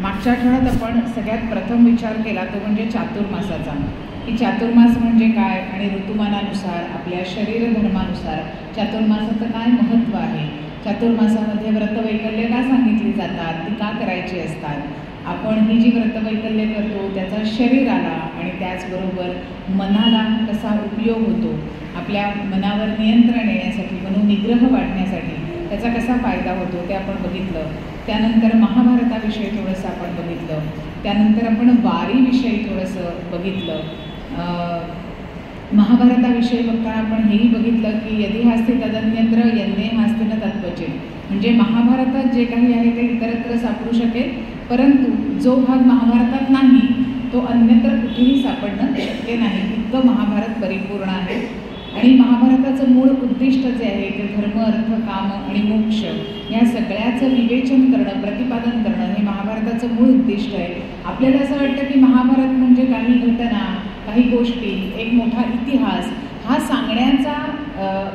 मागच्या आठवड्यात आपण सगळ्यात प्रथम विचार केला तो म्हणजे चातुर्मासाचा, की चातुर्मास म्हणजे काय आणि ऋतुमानानुसार आपल्या शरीर धर्मानुसार चातुर्मासाचं काय महत्त्व आहे, चातुर्मासामध्ये व्रतवैकल्य का सांगितली जातात, ती का करायची असतात, आपण ही जी व्रतवैकल्य करतो त्याचा शरीराला आणि त्याचबरोबर मनाला कसा उपयोग होतो, आपल्या मनावर नियंत्रण येण्यासाठी, मनोनिग्रह वाढण्यासाठी त्याचा कसा फायदा होतो ते आपण बघितलं. त्यानंतर महाभारताविषयी थोडंसं आपण बघितलं. त्यानंतर आपण वारीविषयी थोडंसं बघितलं. महाभारताविषयी बघताना आपण हेही बघितलं की यदि हास्ति तदन्यत्र यन्ने हास्ति न तत्त्वचे, म्हणजे महाभारतात जे काही आहे ते इतरत्र सापडू शकेल, परंतु जो भाग महाभारतात नाही तो अन्यत्र कुठेही सापडणं शक्य नाही, इतकं महाभारत परिपूर्ण आहे. आणि महाभारताचं मूळ उद्दिष्ट जे आहे ते धर्म, अर्थ, काम आणि मोक्ष या सगळ्याचं विवेचन करणं, प्रतिपादन करणं हे महाभारताचं मूळ उद्दिष्ट आहे. आपल्याला असं वाटतं की महाभारत म्हणजे काही घटना, काही गोष्टी, एक मोठा इतिहास हा सांगण्याचा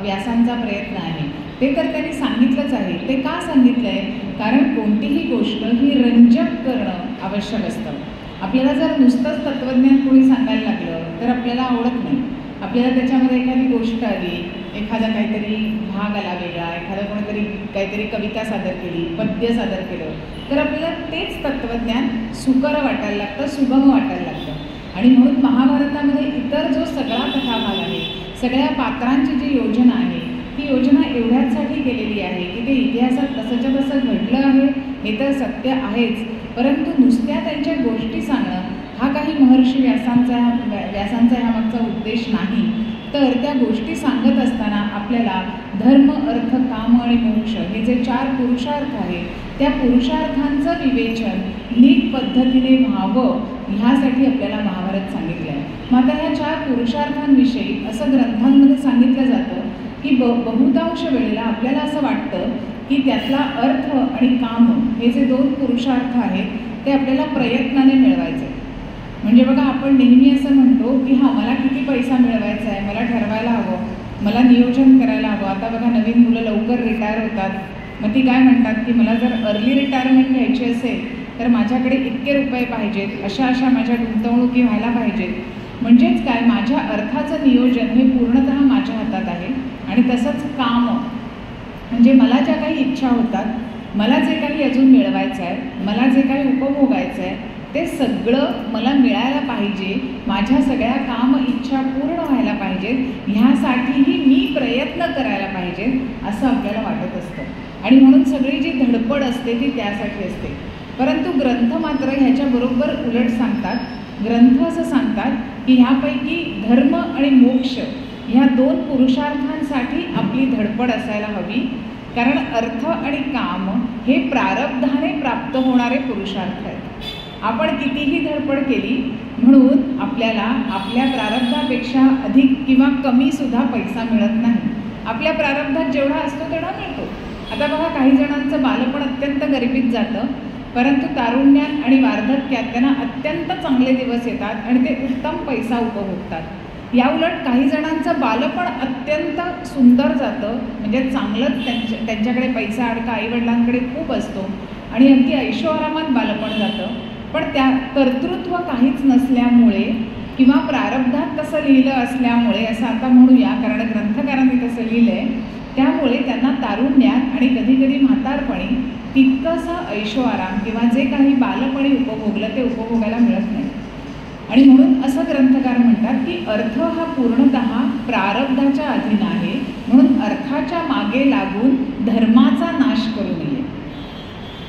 व्यासांचा प्रयत्न आहे. ते तर त्यांनी सांगितलंच आहे. ते का सांगितलं आहे? कारण कोणतीही गोष्ट ही रंजक करणं आवश्यक असतं. आपल्याला जर नुसतंच तत्त्वज्ञान कोणी सांगायला लागलं तर आपल्याला आवडत नाही. आपल्याला त्याच्यामध्ये एखादी गोष्ट आली, एखादा काहीतरी भाग आला वेगळा, एखादा कोणीतरी काहीतरी कविता सादर केली, पद्य सादर केलं, तर आपल्याला तेच तत्त्वज्ञान सुकर वाटायला लागतं, सुगम वाटायला लागतं. आणि म्हणून महाभारतामध्ये इतर जो सगळा कथाभाग आहे, सगळ्या पात्रांची जी योजना आहे ती योजना एवढ्याचसाठी केलेली आहे की ते इतिहासात तसंच्या तसं घडलं आहे हे तर सत्य आहेच, परंतु नुसत्या त्यांच्या गोष्टी सांगणं हा काही महर्षी व्यासांचा ह्या मागचा उद्देश नाही. तर त्या गोष्टी सांगत असताना आपल्याला धर्म, अर्थ, काम आणि मोक्ष हे जे 4 पुरुषार्थ आहेत त्या पुरुषार्थांचं विवेचन नीट पद्धतीने व्हावं ह्यासाठी आपल्याला महाभारत सांगितलं आहे. मग आता ह्या 4 पुरुषार्थांविषयी असं ग्रंथांमध्ये सांगितलं जातं की बहुतांश वेळेला आपल्याला असं वाटतं की त्यातला अर्थ आणि काम हे जे 2 पुरुषार्थ आहेत ते आपल्याला प्रयत्नाने मिळवायचे. म्हणजे बघा, आपण नेहमी असं म्हणतो की हां, मला किती पैसा मिळवायचा आहे, मला ठरवायला हवं, मला नियोजन करायला हवं. आता बघा, नवीन मुलं लवकर रिटायर होतात, मग ती काय म्हणतात की मला जर अर्ली रिटायरमेंट घ्यायची असेल तर माझ्याकडे इतके रुपये पाहिजेत, अशा माझ्या गुंतवणुकी व्हायला पाहिजेत. म्हणजेच काय, माझ्या अर्थाचं नियोजन हे पूर्णतः माझ्या हातात आहे. आणि तसंच काम म्हणजे मला ज्या काही इच्छा होतात, मला जे काही अजून मिळवायचं आहे, मला जे काही उपभोगायचं आहे ते सगळं मला मिळायला पाहिजे, माझ्या सगळ्या काम इच्छा पूर्ण व्हायला पाहिजेत, ह्यासाठीही मी प्रयत्न करायला पाहिजे असं आपल्याला वाटत असतं. आणि म्हणून सगळी जी धडपड असते ती त्यासाठी असते. परंतु ग्रंथ मात्र ह्याच्याबरोबर उलट सांगतात. ग्रंथ असं सांगतात की ह्यापैकी धर्म आणि मोक्ष ह्या 2 पुरुषार्थांसाठी आपली धडपड असायला हवी, कारण अर्थ आणि काम हे प्रारब्धाने प्राप्त होणारे पुरुषार्थ आहेत. आपण कितीही धडपड केली म्हणून आपल्याला आपल्या प्रारब्धापेक्षा अधिक किंवा कमीसुद्धा पैसा मिळत नाही. आपल्या प्रारब्धात जेवढा असतो तेवढा मिळतो. आता बघा, काही जणांचं बालपण अत्यंत गरिबीत जातं, परंतु तारुण्यात आणि वार्धक्यात त्यांना अत्यंत चांगले दिवस येतात आणि ते उत्तम पैसा उपभोगतात. याउलट काही जणांचं बालपण अत्यंत सुंदर जातं, म्हणजे चांगलंच त्यांच्याकडे पैसा अडका आईवडिलांकडे खूप असतो आणि अगदी ऐशोआरामात बालपण जातं, पण त्या कर्तृत्व काहीच नसल्यामुळे किंवा प्रारब्धात तसं लिहिलं असल्यामुळे, असं आता म्हणूया कारण ग्रंथकारांनी तसं लिहिलं आहे, त्यामुळे त्यांना तारुण्यात आणि कधीकधी म्हातारपणी तितकंसं ऐशोआराम किंवा जे काही बालपणी उपभोगलं ते उपभोगायला मिळत नाही. आणि म्हणून असं ग्रंथकार म्हणतात की अर्थ हा पूर्णतः प्रारब्धाच्या अधीन आहे, म्हणून अर्थाच्या मागे लागून धर्माचा नाश करू नये.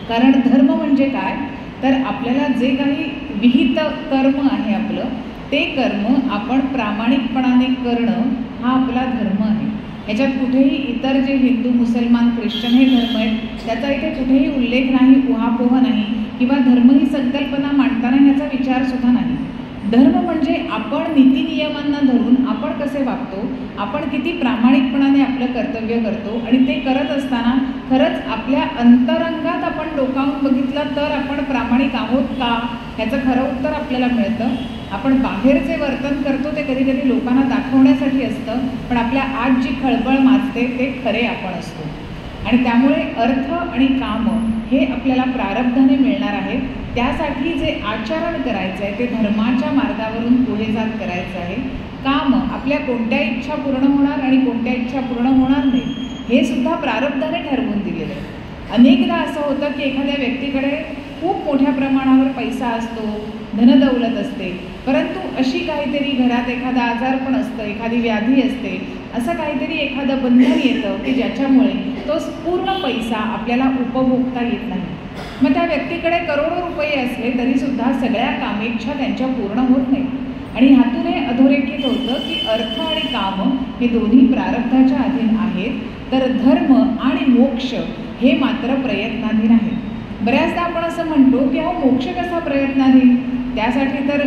कारण धर्म म्हणजे काय, तर आपल्याला जे काही विहित कर्म आहे आपलं ते कर्म आपण प्रामाणिकपणाने करणं हा आपला धर्म आहे. ह्याच्यात कुठेही इतर जे हिंदू, मुसलमान, ख्रिश्चन हे धर्म आहेत त्याचा इथे कुठेही उल्लेख नाही, उहापोह नाही किंवा धर्म ही संकल्पना मांडताना ह्याचा विचारसुद्धा नाही. धर्म म्हणजे आपण नीतिनियमांना धरून आपण कसे वागतो, आपण किती प्रामाणिकपणाने आपलं कर्तव्य करतो आणि ते करत असताना खरंच आपल्या अंतरंगात आपण डोकावून बघितलं तर आपण प्रामाणिक आहोत का ह्याचं खरं उत्तर आपल्याला मिळतं. आपण बाहेर जे वर्तन करतो ते कधी कधी लोकांना दाखवण्यासाठी असतं, पण आपल्या आत जी खळबळ माजते ते खरे आपण असतो. आणि त्यामुळे अर्थ आणि काम हे आपल्याला प्रारब्धाने मिळणार आहे. त्यासाठी जे आचरण करायचं आहे ते धर्माच्या मार्गावरून पुढे जात करायचं आहे. काम आपल्या कोणत्या इच्छा पूर्ण होणार आणि कोणत्या इच्छा पूर्ण होणार नाही हे सुद्धा प्रारब्धाने ठरवून दिलेलं आहे. अनेकदा असं होतं की एखाद्या व्यक्तीकडे खूप मोठ्या प्रमाणावर पैसा असतो, धनदौलत असते, परंतु अशी काहीतरी घरात एखादा आजारपण असतं, एखादी व्याधी असते, असं काहीतरी एखादं बंधन येतं की ज्याच्यामुळे तो पूर्ण पैसा आपल्याला उपभोगता येत नाही. मग त्या व्यक्तीकडे करोडो रुपये असले तरीसुद्धा सगळ्या कामेच्छा त्यांच्या पूर्ण होत नाही. आणि ह्यातून हे अधोरेखित होतं की अर्थ आणि काम हे दोन्ही प्रारब्धाच्या अधीन आहेत, तर धर्म आणि मोक्ष हे मात्र प्रयत्नाधीन आहेत. बऱ्याचदा आपण असं म्हणतो की मोक्ष कसा प्रयत्नाधीन? त्यासाठी तर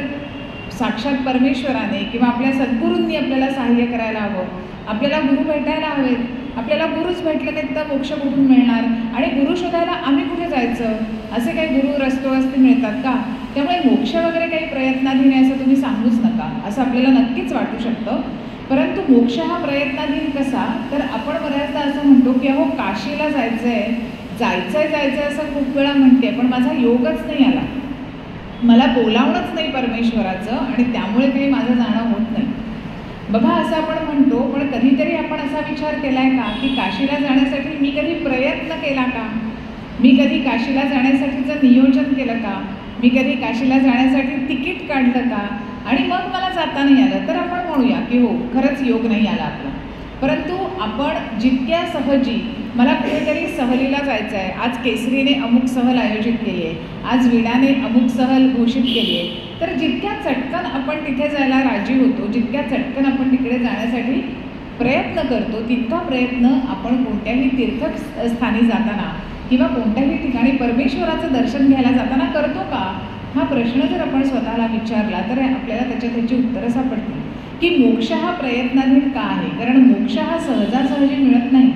साक्षात परमेश्वराने किंवा आपल्या सद्गुरूंनी आपल्याला सहाय्य करायला हवं, आपल्याला गुरु भेटायला हवेत. आपल्याला गुरुच भेटले नाहीत तर मोक्ष कुठून मिळणार? आणि गुरु शोधायला आम्ही कुठे जायचं? असे काही गुरु रस्तोरस्ते मिळतात का? त्यामुळे मोक्ष वगैरे काही प्रयत्नाधीन आहे असं तुम्ही सांगूच नका, असं आपल्याला नक्कीच वाटू शकतं. परंतु मोक्ष हा प्रयत्नाधीन कसा? तर आपण बऱ्याचदा असं म्हणतो की काशीला जायचंय असं खूप वेळा म्हणते, पण माझा योगच नाही आला, मला बोलावणंच नाही परमेश्वराचं आणि त्यामुळे काही माझं जाणं होत नाही. बघा असं आपण म्हणतो, पण कधीतरी आपण असा विचार केलाय का की काशीला जाण्यासाठी मी कधी प्रयत्न केला का? मी कधी काशीला जाण्यासाठीचं नियोजन केलं का? मी कधी काशीला जाण्यासाठी तिकीट काढलं का? आणि मग मला जाता नाही आलं तर आपण म्हणूया की खरंच योग नाही आला आपला. परंतु आपण जितक्या सहजी मला कुठेतरी सहलीला जायचं आहे, आज केसरीने अमुक सहल आयोजित केली आहे, आज विडाने अमुक सहल घोषित केली आहे, तर जितक्या चटकन आपण तिथे जायला राजी होतो, जितक्या चटकन आपण तिकडे जाण्यासाठी प्रयत्न करतो, तितका प्रयत्न आपण कोणत्याही तीर्थस्थानी जाताना किंवा कोणत्याही ठिकाणी परमेश्वराचं दर्शन घ्यायला जाताना करतो का? हा प्रश्न जर आपण स्वतःला विचारला तर आपल्याला त्याची उत्तरं सापडतील की मोक्ष हा प्रयत्नाधीन का आहे. कारण मोक्ष हा सहजासहजी मिळत नाही.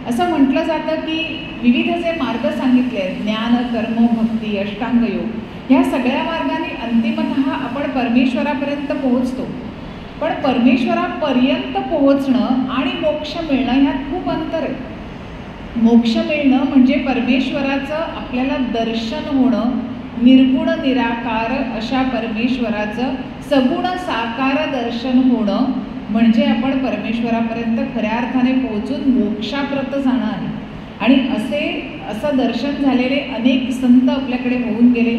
असं म्हटलं जातं की विविध जे मार्ग सांगितले आहेत, ज्ञान, कर्म, भक्ती, अष्टांग योग, ह्या सगळ्या मार्गाने अंतिमतः आपण परमेश्वरापर्यंत पोहोचतो. पण परमेश्वरापर्यंत पोहोचणं आणि मोक्ष मिळणं ह्यात खूप अंतर आहे. मोक्ष मिळणं म्हणजे परमेश्वराचं आपल्याला दर्शन होणं, निर्गुण निराकार अशा परमेश्वराचं सगुण साकार दर्शन होणं, म्हणजे आपण परमेश्वरापर्यंत खऱ्या अर्थाने पोहोचून मोक्षाप्रत जाणं आहे. आणि असं दर्शन झालेले अनेक संत आपल्याकडे होऊन गेले.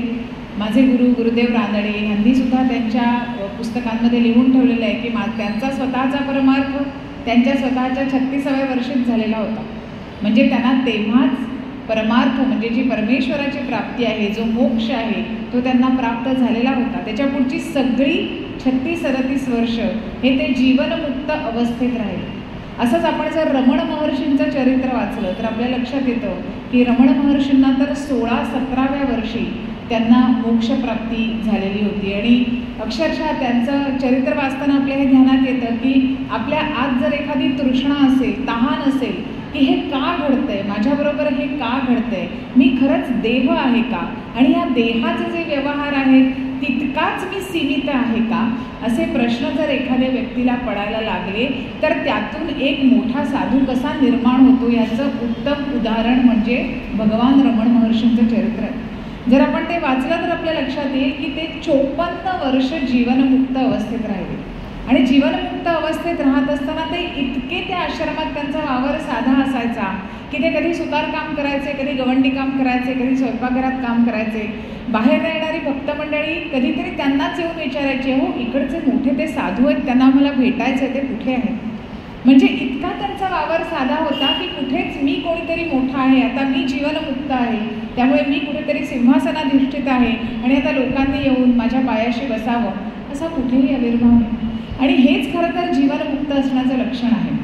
माझे गुरुदेव रानडे यांनी सुद्धा त्यांच्या पुस्तकांमध्ये लिहून ठेवलेलं आहे की त्यांचा स्वतःचा परमार्थ त्यांच्या स्वतःच्या 36व्या वर्षीच झालेला होता. म्हणजे त्यांना तेव्हाच परमार्थ म्हणजे जी परमेश्वराची प्राप्ती आहे, जो मोक्ष आहे, तो त्यांना प्राप्त झालेला होता. त्याच्या पुढची सगळी 36-37 वर्ष हे ते जीवनमुक्त अवस्थेत राहिले. असंच आपण जर रमण महर्षींचं चरित्र वाचलं तर आपल्या लक्षात येतं की रमण महर्षींना तर 16-17व्या वर्षी त्यांना मोक्षप्राप्ती झालेली होती. आणि अक्षरशः त्यांचं चरित्र वाचताना आपल्या हे ध्यानात येतं की आपल्या आत जर एखादी तृष्णा असेल, तहान असेल की हे का घडतंय, माझ्याबरोबर हे का घडतंय, मी खरंच देह आहे का, आणि या देहाचे जे व्यवहार आहेत तितकाच मी सीमित आहे का, असे प्रश्न जर एखाद्या व्यक्तीला पडायला लागले तर त्यातून एक मोठा साधू कसा निर्माण होतो याचं उत्तम उदाहरण म्हणजे भगवान रमण महर्षींचं चरित्र आहे. जर आपण ते वाचलं तर आपल्या लक्षात येईल की ते 54 वर्ष जीवनमुक्त अवस्थेत राहिले. आणि जीवनमुक्त अवस्थेत राहत असताना ते इतके त्या आश्रमात त्यांचा वावर साधा असायचा की ते कधी सुतारकाम करायचे, कधी गवंडी काम करायचे, कधी स्वयंपाकघरात काम करायचे. बाहेर येणारी भक्त मंडळी कधीतरी त्यांनाच येऊन विचारायचे, इकडचे मोठे ते साधू आहेत, त्यांना मला भेटायचे, ते कुठे आहेत. म्हणजे इतका त्यांचा वावर साधा होता की कुठेच मी कोणीतरी मोठा आहे, आता मी जीवनमुक्त आहे, त्यामुळे मी कुठेतरी सिंहासनाधिष्ठित आहे आणि आता लोकांनी येऊन माझ्या पायाशी बसावं, असा कुठेही आविर्भाव नाही. आणि हेच खरं तर जीवनमुक्त असण्याचं लक्षण आहे.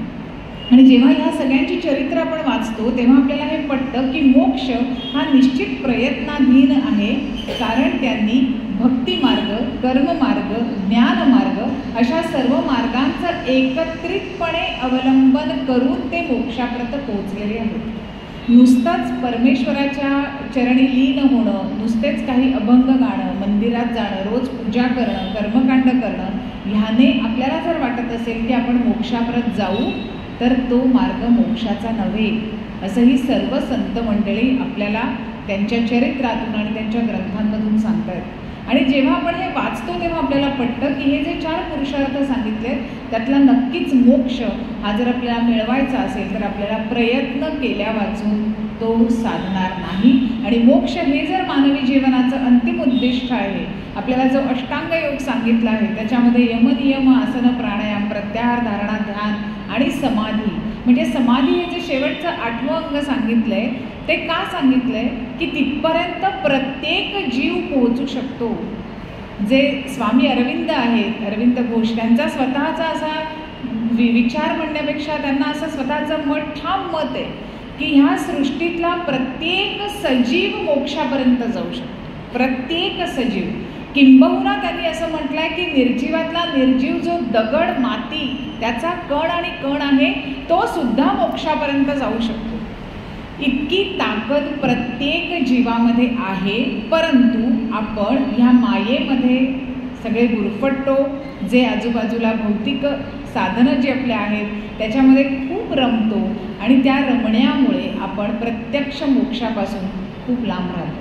आणि जेव्हा ह्या सगळ्यांची चरित्र आपण वाचतो तेव्हा आपल्याला हे पटतं की मोक्ष हा निश्चित प्रयत्नाधीन आहे. कारण त्यांनी भक्तिमार्ग, कर्ममार्ग, ज्ञानमार्ग अशा सर्व मार्गांचं एकत्रितपणे अवलंबन करून ते मोक्षापर्यंत पोहोचलेले आहेत. नुसतंच परमेश्वराच्या चरणी लीन होणं, नुसतेच काही अभंग गाणं, मंदिरात जाणं, रोज पूजा करणं, कर्मकांड करणं, ह्याने आपल्याला जर वाटत असेल की आपण मोक्षापर्यंत जाऊ तर तो मार्ग मोक्षाचा नव्हे. असंही सर्व संत मंडळी आपल्याला त्यांच्या चरित्रातून आणि त्यांच्या ग्रंथांमधून सांगतात. आणि जेव्हा आपण हे वाचतो तेव्हा आपल्याला पटतं की हे जे 4 पुरुषार्थ सांगितले त्यातला नक्कीच मोक्ष हा जर आपल्याला मिळवायचा असेल तर आपल्याला प्रयत्न केल्या वाचून तो साधणार नाही. आणि मोक्ष हे जर मानवी जीवनाचं अंतिम उद्दिष्ट आहे, आपल्याला जो अष्टांग योग सांगितला आहे त्याच्यामध्ये यम नियम आसन प्राणायाम प्रत्याहार धारणा ध्यान आणि समाधी, म्हणजे समाधी हे जे शेवटचं 8वं अंग सांगितलंय ते का सांगितलंय की तिथपर्यंत प्रत्येक जीव पोहोचू शकतो. जे स्वामी अरविंद आहेत, अरविंद घोष, त्यांचा स्वतःचा असा विचार म्हणण्यापेक्षा त्यांना असं स्वतःचं ठाम मत आहे की ह्या सृष्टीतला प्रत्येक सजीव मोक्षापर्यंत जाऊ शकतो. प्रत्येक सजीव, किंबहुना त्यांनी असं म्हटलंय की निर्जीवातला निर्जीव जो दगड माती त्याचा कण आणि कण आहे तो सुद्धा मोक्षापर्यंत जाऊ शकतो. इतकी ताकद प्रत्येक जीवामध्ये आहे. परंतु आपण ह्या मायेमध्ये सगळे गुरफटतो, जे आजूबाजूला भौतिक साधनं जी आपल्या आहेत त्याच्यामध्ये खूप रमतो आणि त्या रमण्यामुळे आपण प्रत्यक्ष मोक्षापासून खूप लांब राहतो.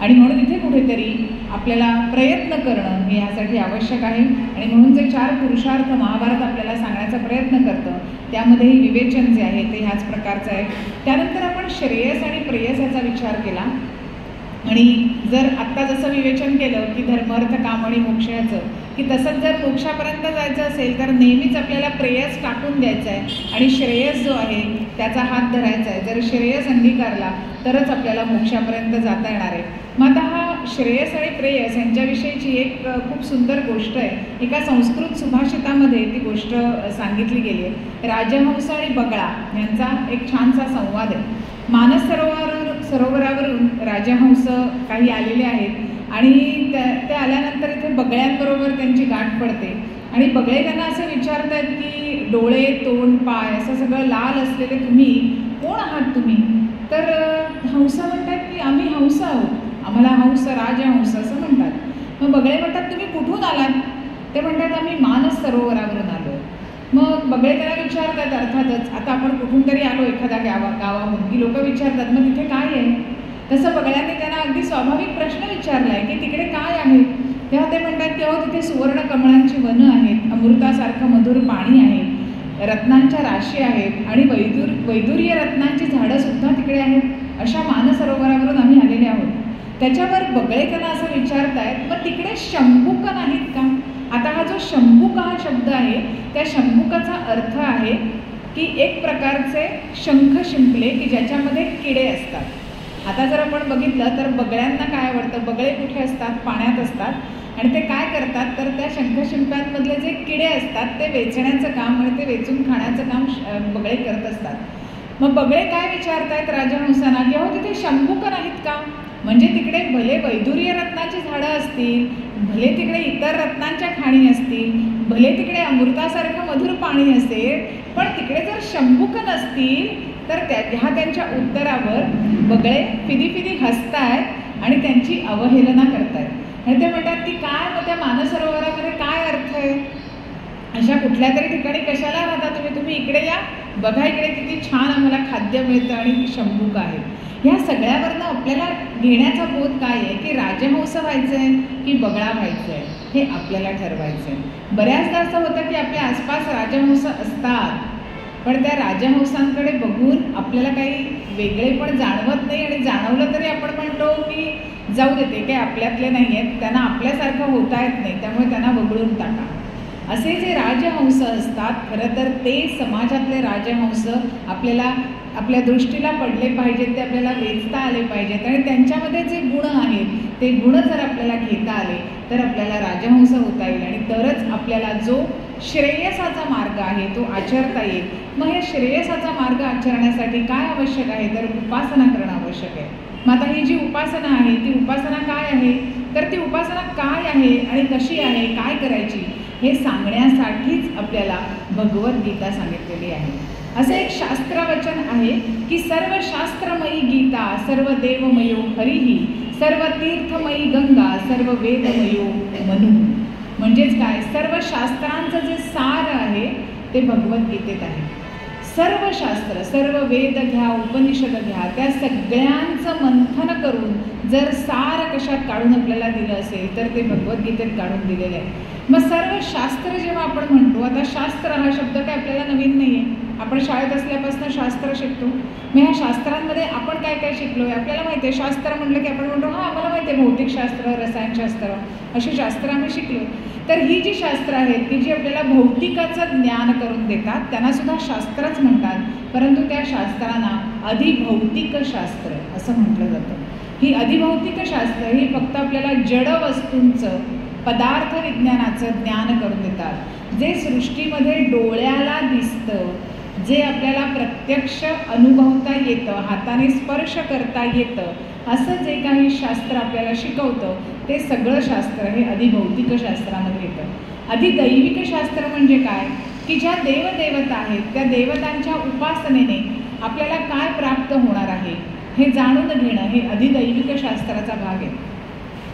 आणि म्हणून इथे कुठेतरी आपल्याला प्रयत्न करणं हे यासाठी आवश्यक आहे. आणि म्हणून जे 4 पुरुषार्थ महाभारत आपल्याला सांगण्याचा प्रयत्न करतं त्यामध्येही विवेचन जे आहे ते ह्याच प्रकारचं आहे. त्यानंतर आपण श्रेयस आणि प्रेयस याचा विचार केला. आणि जर आत्ता जसं विवेचन केलं की धर्म अर्थ काम आणि मोक्ष याचं, की तसंच जर मोक्षापर्यंत जायचं असेल तर नेहमीच आपल्याला प्रेयस टाकून द्यायचं आहे आणि श्रेयस जो आहे त्याचा हात धरायचा आहे. जर श्रेयस अंगीकारला तरच आपल्याला मोक्षापर्यंत जाता येणार आहे. मग आता हा श्रेयस आणि प्रेयस यांच्याविषयीची एक खूप सुंदर गोष्ट आहे. एका संस्कृत सुभाषितामध्ये ती गोष्ट सांगितली गेली आहे. राजहंस आणि बगळा यांचा एक छानसा संवाद आहे. मानस सरोवरावरून राजहंस काही आलेले आहेत आणि ते आल्यानंतर इथे बगळ्यांबरोबर त्यांची गाठ पडते आणि बगळे त्यांना असं विचारतात की डोळे तोंड पाय असं सगळं लाल असलेले तुम्ही कोण आहात तुम्ही? तर हंस म्हणतात की आम्ही हंस आहोत, आम्हाला हंस राजहंस असं म्हणतात. मग बगळे म्हणतात तुम्ही कुठून आलात? ते म्हणतात आम्ही मानस सरोवरावरून आलो. मग बगळे त्याला विचारतात, अर्थातच आता आपण कुठून तरी आलो एखाद्या गावाहून की लोक विचारतात मग तिथे काय आहे? तसं बगळ्यांनी त्यांना अगदी स्वाभाविक प्रश्न विचारला आहे की तिकडे काय आहे? तेव्हा ते म्हणतात की अहो तिथे सुवर्ण कमळांची वनं आहेत, अमृतासारखं मधुर पाणी आहे, रत्नांच्या राशी आहेत आणि वैदुर्य रत्नांची झाडंसुद्धा तिकडे आहेत. अशा मानसरोवरावरून आम्ही आलेले आहोत. त्याच्यावर बगळे त्यांना असं विचारतायत मग तिकडे शंभुक नाहीत का? आता हा जो शंभुक हा शब्द आहे त्या शंभुकाचा अर्थ आहे की एक प्रकारचे शंख शिंपले की ज्याच्यामध्ये किडे असतात. आता जर आपण बघितलं तर बगळ्यांना काय आवडतं? बगळे कुठे असतात? पाण्यात असतात आणि ते काय करतात तर त्या शंख शिंप्यांमधले जे किडे असतात ते वेचण्याचं काम आणि ते वेचून खाण्याचं काम बगळे करत असतात. मग बगळे काय विचारतायत राजहंसांना की अहो तिथे शंभुक नाहीत का? म्हणजे तिकडे भले वैदुर्य रत्नाची झाडं असतील, भले तिकडे इतर रत्नांच्या खाणी असतील, भले तिकडे अमृतासारखं मधुर पाणी असेल, पण तिकडे जर शंभुक नसतील तर ह्या त्यांच्या उत्तरावर बगळे फिदी हसतायत आणि त्यांची अवहेलना करतायत. आणि ते म्हणतात की काय मग त्या मानसरोवरामध्ये काय अर्थ आहे? अशा कुठल्या तरी ठिकाणी कशाला राहता तुम्ही इकडे या, बघा इकडे किती छान आम्हाला खाद्य मिळतं आणि शंभुक आहे. ह्या सगळ्यावरनं आपल्याला घेण्याचा बोध काय आहे की राजहंस व्हायचं आहे की बगळा व्हायचं आहे हे आपल्याला ठरवायचं आहे. बऱ्याचदा असं होतं की आपल्या आसपास राजहंस असतात पण त्या राजहंसांकडे बघून आपल्याला काही वेगळे पण जाणवत नाही आणि जाणवलं तरी आपण म्हणतो की जाऊ देते काही आपल्यातले नाही आहेत, त्यांना आपल्यासारखं होता येत नाही त्यामुळे त्यांना वगळून टाका. असे जे राजहंस असतात खरं तर ते समाजातले राजहंस आपल्याला आपल्या दृष्टीला पडले पाहिजेत, ते आपल्याला वेचता आले पाहिजेत आणि त्यांच्यामध्ये जे गुण आहेत ते गुण जर आपल्याला घेता आले तर आपल्याला राजहंस होता येईल आणि तरच आपल्याला जो श्रेयसाचा मार्ग आहे तो आचरता येईल. मग हे श्रेयसाचा मार्ग आचरण्यासाठी काय आवश्यक आहे तर उपासना करणं आवश्यक आहे. मग आता ही जी उपासना आहे ती उपासना काय आहे तर ती उपासना काय आहे आणि कशी आहे, काय करायची हे सांगण्यासाठीच आपल्याला भगवद्गीता सांगितलेली आहे. असं एक शास्त्रवचन आहे की सर्व शास्त्रमयी गीता, सर्व देवमयो हरिही, सर्व तीर्थमयी गंगा, सर्व वेदमयो मनु. म्हणजेच काय, सर्व शास्त्रांचं जे सार आहे ते भगवद्गीतेत आहे. सर्व शास्त्र, सर्व वेद घ्या, उपनिषद घ्या, त्या सगळ्यांचं मंथन करून जर सार कशात काढून आपल्याला दिलं असेल तर ते भगवद्गीतेत काढून दिलेलं आहे. मग सर्व शास्त्र जेव्हा आपण म्हणतो, आता शास्त्र हा शब्द काय आपल्याला नवीन नाही आहे, आपण शाळेत असल्यापासून शास्त्र शिकतो. मग ह्या शास्त्रांमध्ये आपण काय काय शिकलो आहे आपल्याला माहिती आहे. शास्त्र म्हटलं की आपण म्हणतो हां आम्हाला माहिती आहे, भौतिकशास्त्र, रसायनशास्त्र अशी शास्त्र आम्ही शिकलो. तर ही जी शास्त्र आहेत की जी आपल्याला भौतिकाचं ज्ञान करून देतात त्यांना सुद्धा शास्त्रच म्हणतात. परंतु त्या शास्त्रांना अधिभौतिक शास्त्र असं म्हटलं जातं. ही अधिभौतिक शास्त्र ही फक्त आपल्याला जड वस्तूंचं, पदार्थ विज्ञानाचं ज्ञान करून देतात. जे सृष्टीमध्ये डोळ्याला दिसतं, जे आपल्याला प्रत्यक्ष अनुभवता येतं, हाताने स्पर्श करता येतं, असं जे काही शास्त्र आपल्याला शिकवतं ते सगळं शास्त्र हे अधिभौतिक शास्त्रामध्ये येतं. अधिदैविक शास्त्र म्हणजे काय की ज्या देवदेवता आहेत त्या देवतांच्या उपासनेने आपल्याला काय प्राप्त होणार आहे हे जाणून घेणं हे अधिदैविक शास्त्राचा भाग आहे.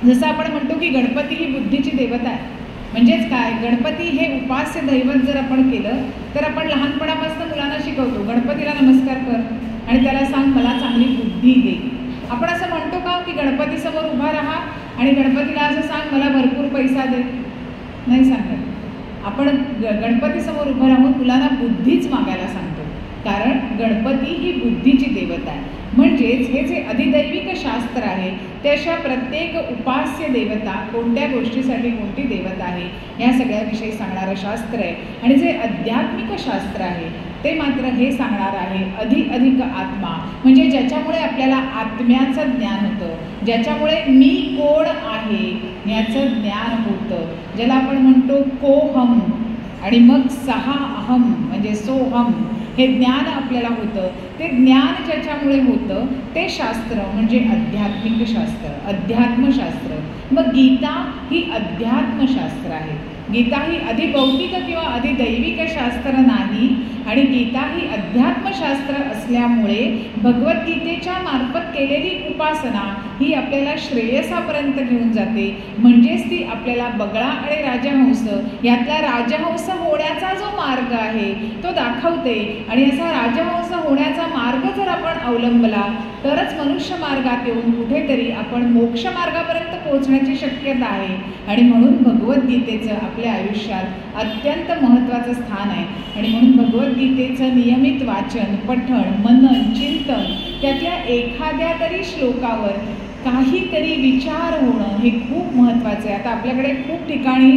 जसं आपण म्हणतो की गणपती ही बुद्धीची देवता आहे. म्हणजेच काय, गणपती हे उपास्य दैवत जर आपण केलं तर आपण लहानपणापासून मुलांना शिकवतो गणपतीला नमस्कार कर आणि त्याला सांग मला चांगली बुद्धी दे. आपण असं म्हणतो का की गणपतीसमोर उभा राहा आणि गणपतीला असं सांग मला भरपूर पैसा दे? नाही सांगत. आपण गणपतीसमोर उभं राहून मुलांना बुद्धीच मागायला सांगतो, कारण गणपती ही बुद्धीची देवता आहे. म्हणजेच हे जे अधिदैविक शास्त्र आहे ते अशा प्रत्येक उपास्य देवता, कोणत्या गोष्टीसाठी कोणती देवता आहे या सगळ्याविषयी सांगणारं शास्त्र आहे. आणि जे आध्यात्मिक शास्त्र आहे ते मात्र हे सांगणार आहे अधिक आत्मा, म्हणजे ज्याच्यामुळे आपल्याला आत्म्याचं ज्ञान होतं, ज्याच्यामुळे मी कोण आहे याचं ज्ञान होतं, ज्याला आपण म्हणतो कोहम आणि मग सहा अहम म्हणजे सोहम हे ज्ञान आपल्याला होतं. ते ज्ञान ज्याच्यामुळे होतं ते शास्त्र म्हणजे आध्यात्मिक शास्त्र, अध्यात्मशास्त्र. मग गीता ही अध्यात्मशास्त्र आहे. गीता ही अधिभौतिक किंवा अधिदैविक शास्त्र नाही आणि गीता ही अध्यात्मशास्त्र असल्यामुळे भगवद्गीतेच्या मार्फत केलेली उपासना ही आपल्याला श्रेयसापर्यंत घेऊन जाते. म्हणजेच ती आपल्याला बगळा आणि राजहंस यातला राजहंस होण्याचा जो मार्ग आहे तो दाखवते. आणि असा राजहंस होण्याचा मार्ग जर आपण अवलंबला तरच मनुष्य मार्गात येऊन कुठेतरी आपण मोक्ष मार्गापर्यंत पोहोचण्याची शक्यता आहे. आणि म्हणून भगवद्गीतेचं आपल्या आयुष्यात अत्यंत महत्त्वाचं स्थान आहे. आणि म्हणून भगवद्गीतेचं नियमित वाचन, पठण, मनन, चिंतन, त्यातल्या एखाद्या तरी श्लोकावर काहीतरी विचार होणं हे खूप महत्त्वाचं आहे. आता आपल्याकडे खूप ठिकाणी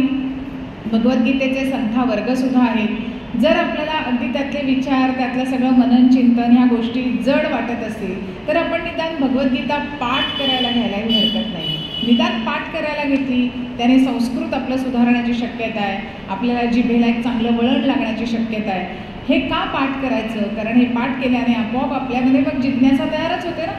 भगवद्गीतेचे संथा वर्गसुद्धा आहेत. जर आपल्याला अगदी त्यातले विचार, त्यातलं सगळं मनन चिंतन ह्या गोष्टी जड वाटत असतील तर आपण निदान भगवद्गीता पाठ करायला घ्यायलाही हरकत नाही. निदान पाठ करायला घेतली त्याने संस्कृत आपलं सुधारण्याची शक्यता आहे, आपल्याला जिभेला एक चांगलं वळण लागण्याची शक्यता आहे. हे का पाठ करायचं? कारण हे पाठ केल्याने आपोआप आपल्यामध्ये मग जिज्ञासा तयारच होते ना.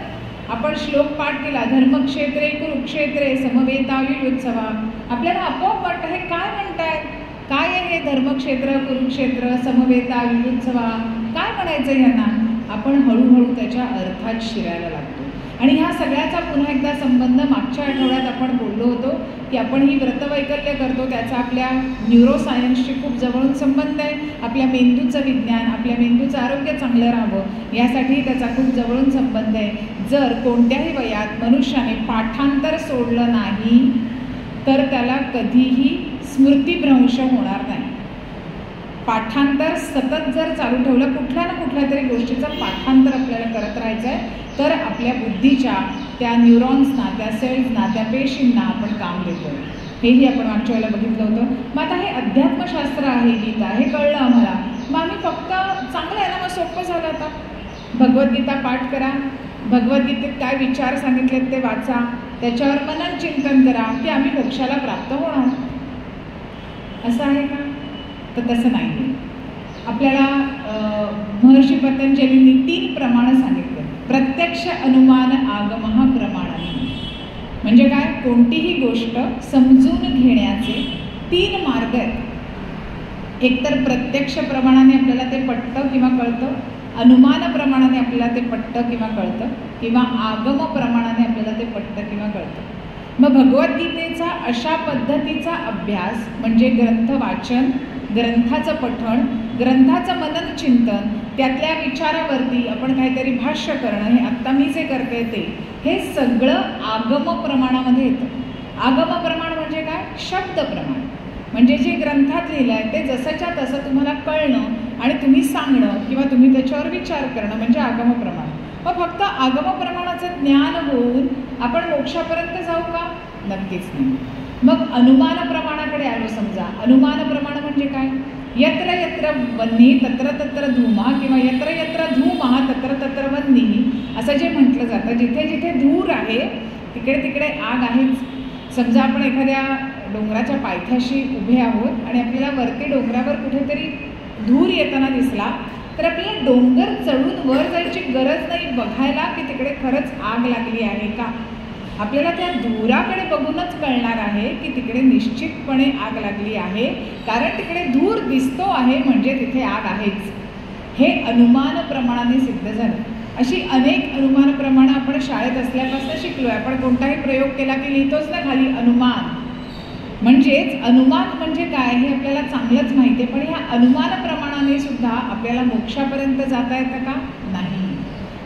आपण श्लोक पाठ केला, धर्मक्षेत्रे कुरुक्षेत्रे समवेतायुत्सवा, आपल्याला आपोआप वाटतं हे काय म्हणतायत, काय आहे हे धर्मक्षेत्र, कुरुक्षेत्र, समवेता, युत्सवा, काय म्हणायचं यांना? आपण हळूहळू त्याच्या अर्थात शिरायला लागतो. आणि ह्या सगळ्याचा पुन्हा एकदा संबंध मागच्या आठवड्यात आपण बोललो होतो की आपण ही व्रतवैकल्य करतो त्याचा आपल्या न्यूरोसायन्सशी खूप जवळून संबंध आहे. आपल्या मेंदूचं विज्ञान, आपल्या मेंदूचं आरोग्य चांगलं राहावं यासाठी त्याचा खूप जवळून संबंध आहे. जर कोणत्याही वयात मनुष्याने पाठांतर सोडलं नाही तर त्याला कधीही स्मृतिभ्रंश होणार नाही. पाठांतर सतत जर चालू ठेवलं, कुठल्या ना कुठल्या तरी गोष्टीचं पाठांतर आपल्याला करत राहायचं आहे तर आपल्या बुद्धीच्या त्या न्यूरॉन्सना, त्या सेल्सना, त्या पेशींना आपण काम देतो. हेही आपण मागच्या वेळेला बघितलं होतं. मग आता हे अध्यात्मशास्त्र आहे गीता, हे कळलं आम्हाला. मग आम्ही फक्त चांगलं आहे ना, मग सोपं झालं. आता भगवद्गीता पाठ करा, भगवद्गीतेत काय विचार सांगितलेत ते वाचा, त्याच्यावर मनन चिंतन करा की आम्ही मोक्षाला प्राप्त होणार. असं आहे का? तर तसं नाही. आपल्याला महर्षी पतंजलींनी 3 प्रमाण सांगितले. प्रत्यक्ष, अनुमान, आगमः प्रमाणाने. म्हणजे काय? कोणतीही गोष्ट समजून घेण्याचे 3 मार्ग आहेत. एकतर प्रत्यक्ष प्रमाणाने आपल्याला ते पटतं किंवा कळतं, अनुमान प्रमाणाने आपल्याला ते पटतं किंवा कळतं, किंवा आगम प्रमाणाने आपल्याला ते पटतं किंवा कळतं. मग भगवद्गीतेचा अशा पद्धतीचा अभ्यास म्हणजे ग्रंथ वाचन, ग्रंथाचं पठण, ग्रंथाचं मनन चिंतन त्यातल्या विचारावरती आपण काहीतरी भाष्य करणं, हे आत्ता मी जे करते ते, हे सगळं आगम प्रमाणामध्ये येतं. आगम प्रमाण म्हणजे काय? शब्द प्रमाण. म्हणजे जे ग्रंथात लिहिलं आहे ते जसंच्या तसं तुम्हाला कळणं आणि तुम्ही सांगणं किंवा तुम्ही त्याच्यावर विचार करणं म्हणजे आगम प्रमाण. मग फक्त आगम प्रमाणाचं ज्ञान होऊन आपण मोक्षापर्यंत जाऊ का? नक्कीच नाही. मग अनुमान प्रमाणाकडे आलो. समजा अनुमान प्रमाण म्हणजे काय? यत्र यत्र वन्नी तत्र तत्र धूमा किंवा यत्र यत्र धूमा तत्र तत्र वन्नी असं जे म्हटलं जातं, जिथे जिथे धूर आहे तिकडे तिकडे आग आहेच. समजा आपण एखाद्या डोंगराच्या पायथ्याशी उभे आहोत आणि आपल्याला वरती डोंगरावर कुठेतरी धूर येताना दिसला तर आपल्याला डोंगर चढून वर जायची गरज नाही बघायला की तिकडे खरंच आग लागली आहे का. आपल्याला त्या धुराकडे बघूनच कळणार आहे की तिकडे निश्चितपणे आग लागली आहे, कारण तिकडे धूर दिसतो आहे म्हणजे तिथे आग आहेच. हे अनुमान प्रमाणाने सिद्ध झालं. अशी अनेक अनुमान प्रमाणं आपण शाळेत असल्यापासून शिकलो आहे. आपण कोणताही प्रयोग केला की लिहितोच ना खाली अनुमान. म्हणजेच अनुमान म्हणजे काय हे आपल्याला चांगलंच माहिती आहे, पण ह्या अनुमान प्रमाणाने सुद्धा आपल्याला मोक्षापर्यंत जाता येतं का? नाही.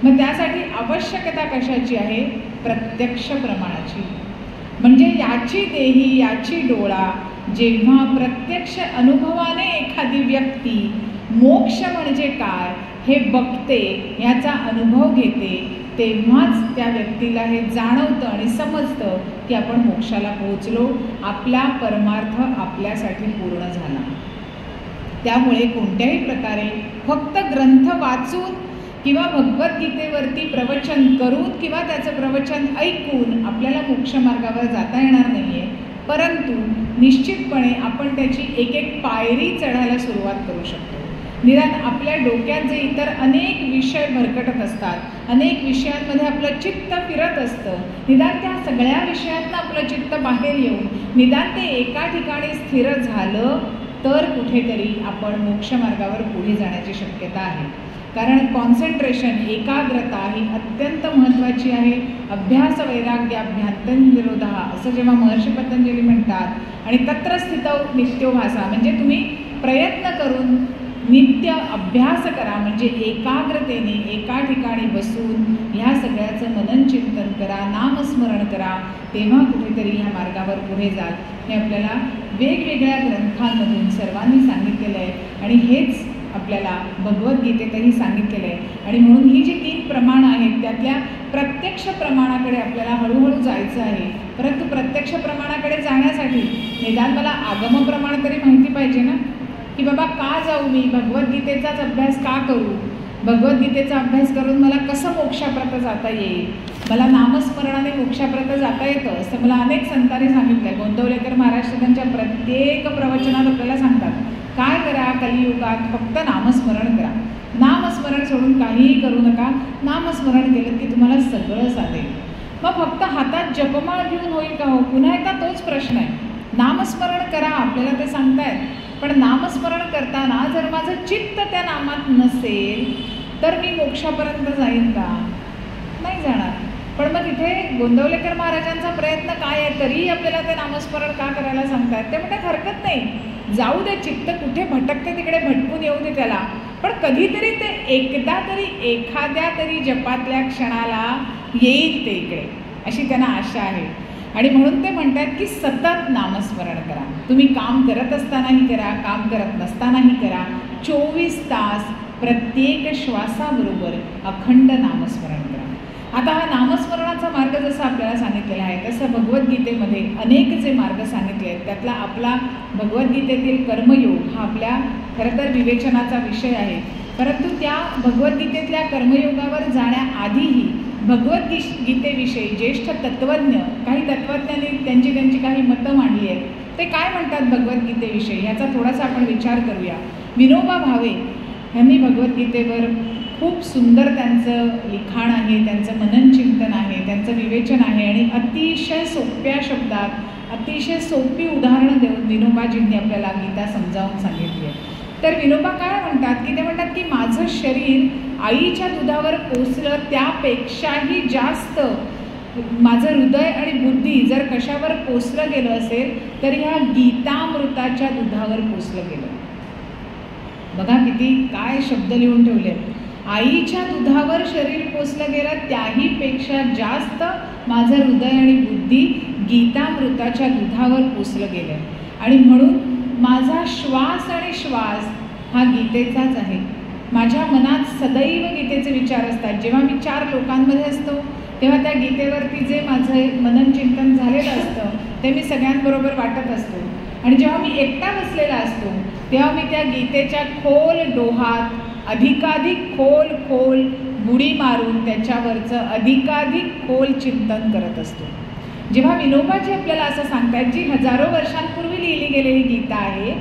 मग त्यासाठी आवश्यकता कशाची आहे? प्रत्यक्ष प्रमाणाची. म्हणजे याची देही याची डोळा. जेव्हा प्रत्यक्ष अनुभवाने एखादी व्यक्ती मोक्ष म्हणजे काय हे बघते, ह्याचा अनुभव घेते, तेव्हाच त्या व्यक्तीला हे जाणवतं आणि समजतं की आपण मोक्षाला पोहोचलो, आपला परमार्थ आपल्यासाठी पूर्ण झाला. त्यामुळे कोणत्याही प्रकारे फक्त ग्रंथ वाचून किंवा भगवद्गीतेवरती प्रवचन करून किंवा त्याचं प्रवचन ऐकून आपल्याला मोक्षमार्गावर जाता येणार नाही आहे, परंतु निश्चितपणे आपण त्याची एक एक पायरी चढायला सुरुवात करू शकतो. निदान आपल्या डोक्यात जे इतर अनेक विषय भरकटत असतात, अनेक विषयांमध्ये आपलं चित्त फिरत असतं, निदान त्या सगळ्या विषयातनं आपलं चित्त बाहेर येऊन निदान ते एका ठिकाणी स्थिर झालं तर कुठेतरी आपण मोक्षमार्गावर पुढे जाण्याची शक्यता आहे. कारण कॉन्सन्ट्रेशन, एकाग्रता ही अत्यंत महत्त्वाची आहे. अभ्यास वैराग्याभ्यंतरनिरोधः असं जेव्हा महर्षी पतंजली म्हणतात आणि तत्र स्थितौ नित्योभासा म्हणजे तुम्ही प्रयत्न करून नित्य अभ्यास करा, म्हणजे एकाग्रतेने एका ठिकाणी बसून ह्या सगळ्याचं मनन चिंतन करा, नामस्मरण करा, तेव्हा कुठेतरी ह्या मार्गावर पुढे जाल. हे आपल्याला वेगवेगळ्या ग्रंथांमधून सर्वांनी सांगितलेलं आहे आणि हेच आपल्याला भगवद्गीतेतही सांगितलेलं आहे. आणि म्हणून ही जी 3 प्रमाणं आहेत त्यातल्या प्रत्यक्ष प्रमाणाकडे आपल्याला हळूहळू जायचं आहे. परंतु प्रत्यक्ष प्रमाणाकडे जाण्यासाठी निदान मला आगम प्रमाण तरी माहिती पाहिजे ना, की बाबा का जाऊ, मी भगवद्गीतेचाच अभ्यास का करू, भगवद्गीतेचा अभ्यास करून मला कसं मोक्षाप्रत जाता येईल, मला नामस्मरणाने मोक्षाप्रत जाता येतं असं मला अनेक संतांनी सांगितलं आहे. गोंदवलेकर महाराज त्यांच्या प्रत्येक प्रवचनात आपल्याला सांगतात काय करा, कलियुगात फक्त नामस्मरण करा, नामस्मरण सोडून काहीही करू नका, नामस्मरण केलं की तुम्हाला सगळं साधेल. मग फक्त हातात जपमाळ घेऊन होईल का हो? पुन्हा एकदा तोच प्रश्न आहे. नामस्मरण करा आपल्याला ते सांगतायत, पण नामस्मरण करताना जर माझं चित्त त्या नामात नसेल तर मी मोक्षापर्यंत जाईन का? नाही जाणार. पण मग तिथे गोंदवलेकर महाराजांचा प्रयत्न काय आहे, तरीही आपल्याला ते नामस्मरण का करायला सांगतात? ते म्हणतात हरकत नाही, जाऊ दे, चित्त कुठे भटकते तिकडे भटकून येऊ दे त्याला, पण कधीतरी ते एकदा तरी एखाद्या तरी जपातल्या क्षणाला येईल ते इकडे, अशी त्यांना आशा आहे. आणि म्हणून ते म्हणतात की सतत नामस्मरण करा. तुम्ही काम करत असतानाही करा, काम करत नसतानाही करा, 24 तास प्रत्येक श्वासाबरोबर अखंड नामस्मरण करा. आता हा नामस्मरणाचा मार्ग जसा आपल्याला सांगितलेला आहे तसं भगवद्गीतेमध्ये अनेक जे मार्ग सांगितले आहेत त्यातला आपला भगवद्गीतेतील कर्मयोग हा आपल्या खरं तर विवेचनाचा विषय आहे. परंतु त्या भगवद्गीतेतल्या कर्मयोगावर जाण्याआधीही भगवद्गीतेविषयी ज्येष्ठ तत्त्वज्ञ, काही तत्त्वज्ञांनी त्यांची काही मतं मांडली आहेत. ते काय म्हणतात भगवद्गीतेविषयी ह्याचा थोडासा आपण विचार करूया. विनोबा भावे यांनी भगवद्गीतेवर खूप सुंदर त्यांचं लिखाण आहे, त्यांचं मनन चिंतन आहे, त्यांचं विवेचन आहे आणि अतिशय सोप्या शब्दात अतिशय सोपी उदाहरणं देऊन विनोबाजींनी आपल्याला गीता समजावून सांगितली आहे. तर विनोबा काय म्हणतात की ते म्हणतात की माझं शरीर आईच्या दुधावर पोचलं त्यापेक्षाही जास्त माझं हृदय आणि बुद्धी जर कशावर पोचलं गेलं असेल तर ह्या गीतामृताच्या दुधावर पोचलं गेलं. बघा किती काय शब्द लिहून ठेवले. आईच्या दुधावर शरीर पोसलं गेलं त्याहीपेक्षा जास्त माझं हृदय आणि बुद्धी गीतामृताच्या दुधावर पोसलं गेलं आणि म्हणून माझा श्वास आणि श्वास हा गीतेचाच आहे. माझ्या मनात सदैव गीतेचे विचार असतात. जेव्हा मी 4 लोकांमध्ये असतो तेव्हा त्या गीतेवरती जे माझं मनन चिंतन झालेलं असतं ते मी सगळ्यांबरोबर वाटत असतो आणि जेव्हा मी एकटा बसलेला असतो तेव्हा मी त्या गीतेच्या खोल डोहात अधिकाधिक खोल बुडी मारून त्याच्यावरचं अधिकाधिक खोल चिंतन करत असतो. जेव्हा विनोबाजी आपल्याला असं सांगतात जी हजारो वर्षांपूर्वी लिहिली गेलेली गीता आहे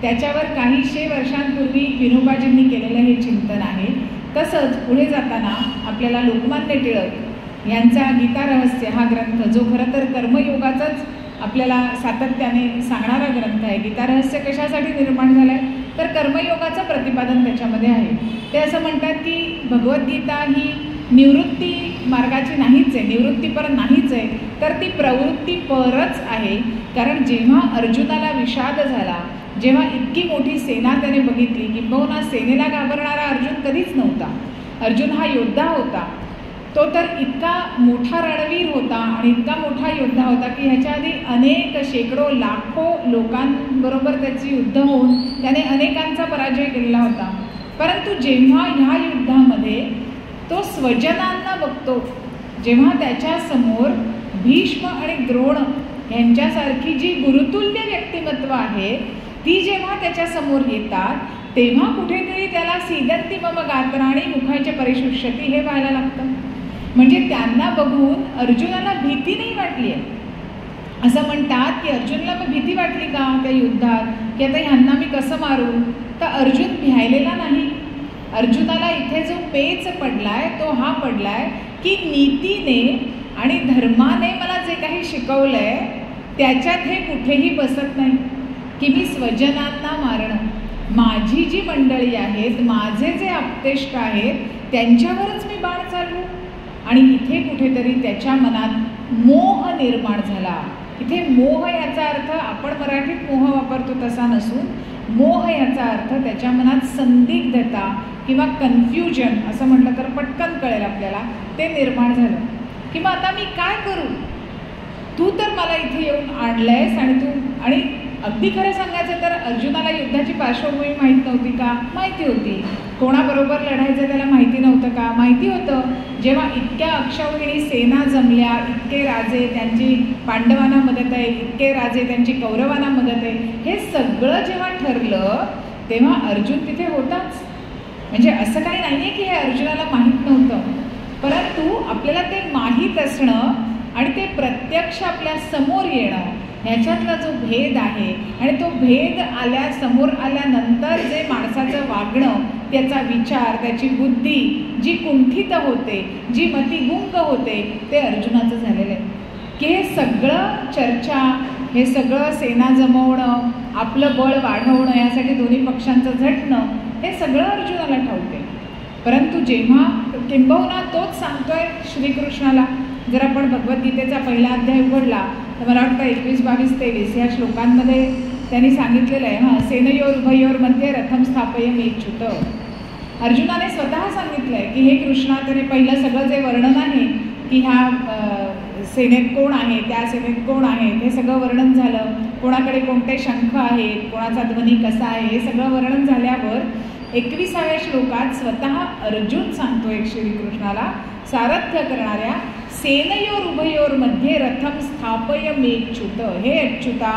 त्याच्यावर काहीशे वर्षांपूर्वी विनोबाजींनी केलेलं हे चिंतन आहे. तसंच पुढे जाताना आपल्याला लोकमान्य टिळक यांचा गीता रहस्य हा ग्रंथ जो खरं तर कर्मयोगाचाच आपल्याला सातत्याने सांगणारा ग्रंथ आहे. गीता रहस्य कशासाठी निर्माण झालं आहे तर कर्मयोगाचं प्रतिपादन त्याच्यामध्ये आहे. ते असं म्हणतात की भगवद्गीता ही निवृत्ती मार्गाची नाहीच आहे, निवृत्तीपर नाहीच आहे, तर ती प्रवृत्तीपरच आहे. कारण जेव्हा अर्जुनाला विषाद झाला, जेव्हा इतकी मोठी सेना त्याने बघितली, किंबहुना सेनेला घाबरणारा अर्जुन कधीच नव्हता. अर्जुन हा योद्धा होता. तो तर इतका मोठा रणवीर होता आणि इतका मोठा योद्धा होता की ह्याच्या आधी अनेक शेकडो लाखो लोकांबरोबर त्याची युद्ध होऊन त्याने अनेकांचा पराजय केलेला होता. परंतु जेव्हा ह्या युद्धामध्ये तो स्वजनांना बघतो, जेव्हा त्याच्यासमोर भीष्म आणि द्रोण यांच्यासारखी जी गुरुतुल्य व्यक्तिमत्व आहे ती जेव्हा त्याच्यासमोर येतात तेव्हा कुठेतरी त्याला सीदंती मम गात्राणी मुखाचे परिशुष्यती हे व्हायला लागतं. म्हणजे त्यांना बघून अर्जुनाला भीती नाही वाटली आहे. असं म्हणतात की अर्जुनला मग भीती वाटली का त्या युद्धात की आता ह्यांना मी कसं मारू, तर अर्जुन भिहायलेला नाही. अर्जुनाला इथे जो पेच पडलाय तो हा पडलाय की नीतीने आणि धर्माने मला जे काही शिकवलंय त्याच्यात हे कुठेही बसत नाही की मी स्वजनांना मारणं, माझी जी मंडळी आहेत, माझे जे आप्तेष्ट आहेत त्यांच्यावरच मी बाण चालवू. आणि इथे कुठेतरी त्याच्या मनात मोह निर्माण झाला. इथे मोह याचा अर्थ आपण मराठीत मोह वापरतो तसा नसून मोह याचा अर्थ त्याच्या मनात संदिग्धता किंवा कन्फ्युजन असं म्हटलं तर पटकन कळेल आपल्याला, ते निर्माण झालं की मग आता मी काय करू, तू तर मला इथे येऊन आणलंयस आणि तू. आणि अगदी खरं सांगायचं तर अर्जुनाला युद्धाची पार्श्वभूमी माहीत नव्हती का, माहिती होती. कोणाबरोबर लढायचं त्याला माहिती नव्हतं का, माहिती होतं. जेव्हा इतक्या अक्षौहिणी सेना जमल्या, इतके राजे त्यांची पांडवांना मदत आहे, इतके राजे त्यांची कौरवांना मदत आहे, हे सगळं जेव्हा ठरलं तेव्हा अर्जुन तिथे होताच. म्हणजे असं काही नाही आहे की हे अर्जुनाला माहीत नव्हतं, परंतु आपल्याला ते माहीत असणं आणि ते प्रत्यक्ष आपल्या समोर येणं ह्याच्यातला जो भेद आहे आणि तो भेद समोर आल्यानंतर जे माणसाचं वागणं, त्याचा विचार, त्याची बुद्धी जी कुंठित होते, जी मतिगुंग होते, ते अर्जुनाचं झालेलं आहे. की हे सगळं चर्चा, हे सगळं सेना जमवणं, आपलं बळ वाढवणं, यासाठी दोन्ही पक्षांचं झटणं, हे सगळं अर्जुनाला ठाऊक आहे. परंतु जेव्हा किंबहुना तोच सांगतोय श्रीकृष्णाला, जर आपण भगवद्गीतेचा पहिला अध्याय उघडला तर मला वाटतं 21, 22, 23 या श्लोकांमध्ये त्यांनी सांगितलेलं आहे, हां, सेनयोर उभयोर मध्ये रथम स्थापयम इच्छुत. अर्जुनाने स्वतः सांगितलं आहे की हे कृष्णा, त्याने पहिलं सगळं जे वर्णन आहे की ह्या सेनेत कोण आहे, त्या सेनेत कोण आहे, हे सगळं वर्णन झालं. कोणाकडे कोणते शंख आहेत, कोणाचा ध्वनी कसा आहे, हे सगळं वर्णन झाल्यावर 21व्या श्लोकात स्वतः अर्जुन सांगतोय श्रीकृष्णाला, सारथ्य करणाऱ्या सेनयोर उभयोर मध्ये रथम स्थापयमेच्युत. हे अच्युता,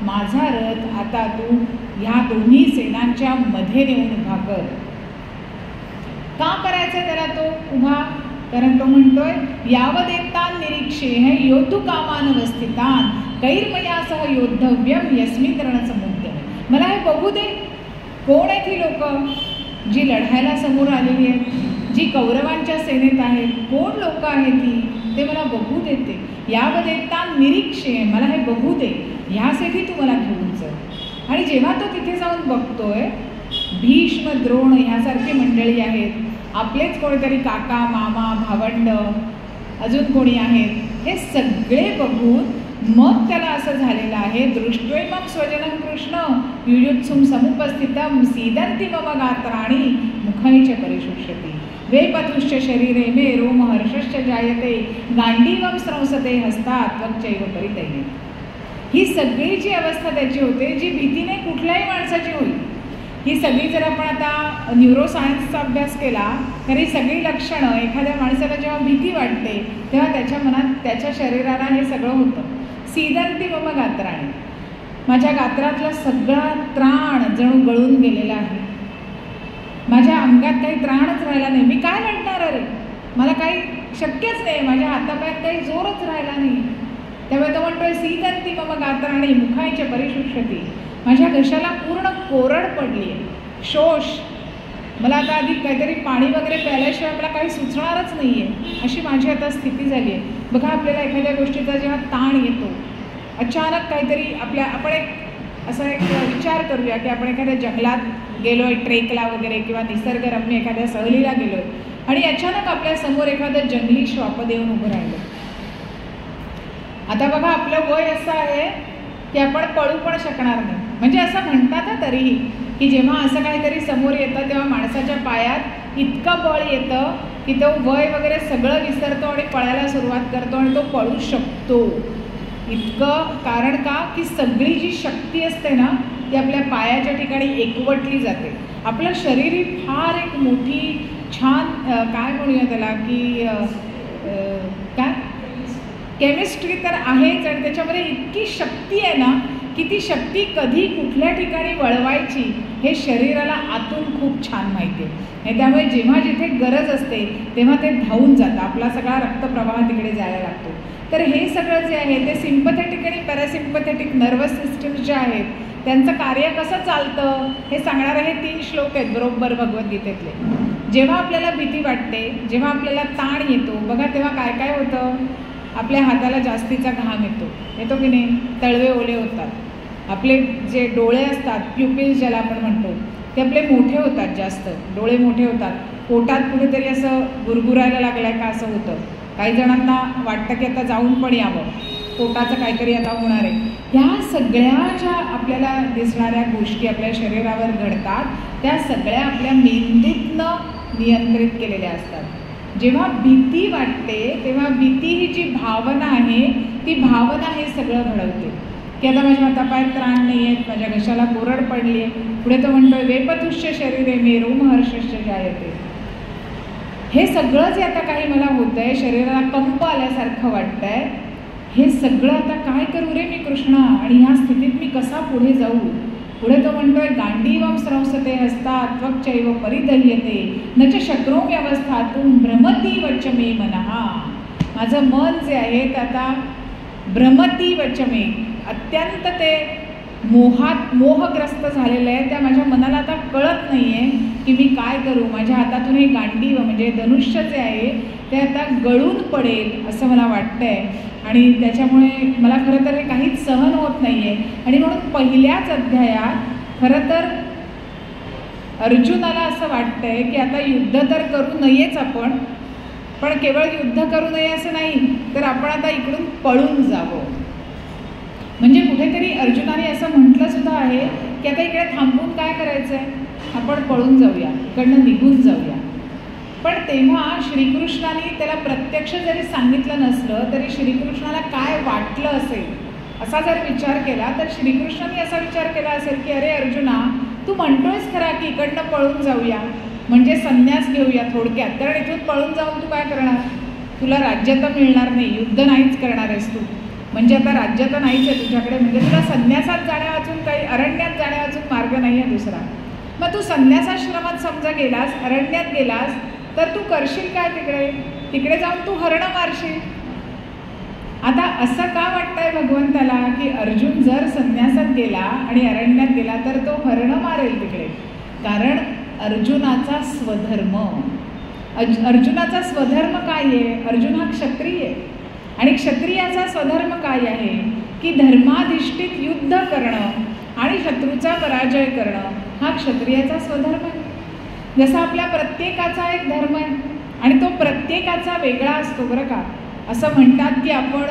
माझा रथ आता तू ह्या दोन्ही सेनांच्या मध्ये नेऊन उभा कर. का करायचं त्याला तो उभा? कारण तो म्हणतोय यावदेतान निरीक्षे हे योद्धू कामान अवस्थितान कैर्मया सह योद्धव्यम यस्मिन रणसमुद्यमे. मला हे बघू दे, कोण आहेत ही लोक जी लढायला समोर आलेली आहेत, जी कौरवांच्या सेनेत आहेत, कोण लोक आहेत ती, ते मला बघू देते. यावदेतान निरीक्षे, मला हे बघू दे, ह्यासाठी तू मला घेऊन चल. आणि जेव्हा तो तिथे जाऊन बघतोय, भीष्म द्रोण ह्यासारखी मंडळी आहेत, आपलेच कोणीतरी काका मामा भावंड अजून कोणी आहेत, हे सगळे बघून मग त्याला असं झालेलं आहे. दृष्ट्वैमं स्वजनं कृष्ण युयुत्सुं समुपस्थितं सीदन्ति मम गात्राणि मुखैः च परिशुष्यति वेपतुश्च शरीरे मे रोमहर्षश्च जायते गांडीवं स्रंसते हस्तात् त्वक्चैव परिदह्यते. ही सगळी जी अवस्था त्याची होते, जी भीतीने कुठल्याही माणसाची होईल, ही सगळी जर आपण आता न्यूरोसायन्सचा अभ्यास केला तर ही सगळी लक्षणं, एखाद्या माणसाला जेव्हा भीती वाटते तेव्हा त्याच्या मनात, त्याच्या शरीराला हे सगळं होतं. सीदन्ति मम गात्राणि, माझ्या गात्रातला सगळा त्राण जणू गळून गेलेला आहे. माझ्या अंगात काही त्राणच राहिला नाही. मी काय लढणार? अरे मला काही शक्यच नाही, माझ्या हातापायात काही जोरच राहिला नाही. त्यामुळे तो म्हणतोय सीदन्ति मम गात्राणि मुखैः च परिशुष्यति, माझ्या घशाला पूर्ण कोरड पडली आहे, शोष. मला आता आधी काहीतरी पाणी वगैरे प्यायल्याशिवाय मला काही सुचणारच नाही आहे, अशी माझी आता स्थिती झाली आहे. बघा, आपल्याला एखाद्या गोष्टीचा जेव्हा ताण येतो, अचानक काहीतरी आपण असा एक विचार करूया की आपण एखाद्या जंगलात गेलो आहे ट्रेकला वगैरे, किंवा निसर्गरम्य एखाद्या सहलीला गेलो आहे आणि अचानक आपल्यासमोर एखादं जंगली श्वापद येऊन उभं राहिलं. आता बघा, आपलं वय असं आहे की आपण पळू पण शकणार नाही. म्हणजे असं म्हणतात ना तरीही की जेव्हा असं काहीतरी समोर येतं तेव्हा माणसाच्या पायात इतकं बळ येतं की तो वय वगैरे सगळं विसरतो आणि पळायला सुरुवात करतो आणि तो पळू शकतो. इतकं कारण का की सगळी जी शक्ती असते ना ती आपल्या पायाच्या ठिकाणी एकवटली जाते. आपलं शरीर ही फार एक मोठी छान काय म्हणूया त्याला की काय केमिस्ट्री तर आहेच, आणि त्याच्यामध्ये इतकी शक्ती आहे ना की ती शक्ती कधी कुठल्या ठिकाणी वळवायची हे शरीराला आतून खूप छान माहिती आहे. त्यामुळे जेव्हा जिथे गरज असते तेव्हा ते धावून जातं, आपला सगळा रक्तप्रवाह तिकडे जायला लागतो. तर हे सगळं जे आहे ते सिम्पथेटिक आणि पॅरासिम्पथेटिक नर्वस सिस्टम्स ज्या आहेत त्यांचं कार्य कसं चालतं हे सांगणारे हे 3 श्लोक आहेत बरोबर भगवद्गीतेतले. जेव्हा आपल्याला भीती वाटते, जेव्हा आपल्याला ताण येतो, बघा तेव्हा काय काय होतं. आपल्या हाताला जास्तीचा घाम येतो की नाही, तळवे ओले होतात, आपले जे डोळे असतात प्युपिल्स ज्याला आपण म्हणतो ते आपले मोठे होतात, जास्त डोळे मोठे होतात, पोटात कुठेतरी असं गुरगुरायला लागलं आहे का असं होतं. काही जणांना वाटतं की आता जाऊन पण यावं, पोटाचं काहीतरी आता होणार आहे. ह्या सगळ्या ज्या आपल्याला दिसणाऱ्या गोष्टी आपल्या शरीरावर घडतात त्या सगळ्या आपल्या मेंदूतनं नियंत्रित केलेल्या असतात. जेव्हा भीती वाटते तेव्हा भीती ही जी भावना आहे ती भावना हे सगळं घडवते की आता माझ्या हातापायात त्राण नाही आहेत, माझ्या घशाला कोरड पडली आहे. पुढे तो म्हणतोय वेपतुश्च शरीरे मे रोमहर्षश्च जायते. हे सगळं जे आता काही मला होतं आहे, शरीराला कंप आल्यासारखं वाटतं आहे, हे सगळं आता काय करू रे मी कृष्णा, आणि ह्या स्थितीत मी कसा पुढे जाऊ. पुढे तो म्हणतोय गांडीवं स्रंसते हस्तात् त्वक्चैव परिदह्यते न च शक्नोम्यवस्थातुं भ्रमति वच मे मनः. माझं मन जे आहे ते आता भ्रमति वच मे, अत्यंत ते मोहग्रस्त झालेलं आहे. त्या माझ्या मनाला आता कळत नाही आहे की मी काय करू. माझ्या हातातून हे गांडीव म्हणजे धनुष्य जे आहे ते आता गळून पडेल असं मला वाटतं आहे, आणि त्याच्यामुळे मला खरं तर हे काहीच सहन होत नाही आहे. आणि म्हणून पहिल्याच अध्यायात खरं तर अर्जुनाला असं वाटतं आहे की आता युद्ध तर करू नयेच आपण, पण केवळ युद्ध करू नये असं नाही तर आपण आता इकडून पळून जावं. म्हणजे कुठेतरी अर्जुनाने असं म्हटलं सुद्धा आहे की आता इकडे थांबून काय करायचं आहे, आपण पळून जाऊया, इकडनं निघून जाऊया. पण तेव्हा श्रीकृष्णाने त्याला प्रत्यक्ष जरी सांगितलं नसलं तरी श्रीकृष्णाला काय वाटलं असेल असा जर विचार केला तर श्रीकृष्णाने असा विचार केला असेल की अरे अर्जुना, तू म्हणतोयस खरा की इकडनं पळून जाऊया, म्हणजे संन्यास घेऊया थोडक्यात, कारण इथून पळून जाऊन तू काय करणार, तुला राज्य तर मिळणार नाही, युद्ध नाहीच करणार आहेस तू, म्हणजे आता राज्य तर नाहीच आहे तुझ्याकडे, म्हणजे तुला संन्यासात जाण्या वाचून काही अरण्यात जाण्या वाचून मार्ग नाही आहे दुसरा. मग तू संन्यासाश्रमात समजा गेलास, अरण्यात गेलास तर तू करशील काय तिकडे, तिकडे जाऊन तू हरणं मारशील. आता असं का वाटतंय भगवंताला की अर्जुन जर संन्यासात गेला आणि अरण्यात गेला तर तो हरणं मारेल तिकडे, कारण अर्जुनाचा स्वधर्म, अर्जुनाचा स्वधर्म काय आहे, अर्जुन हा क्षत्रिय आहे आणि क्षत्रियाचा स्वधर्म काय आहे की धर्माधिष्ठित युद्ध करणं आणि शत्रूचा पराजय करणं हा क्षत्रियाचा स्वधर्म आहे. जसा आपल्या प्रत्येकाचा एक धर्म आहे आणि तो प्रत्येकाचा वेगळा असतो बरं का. असं म्हणतात की आपण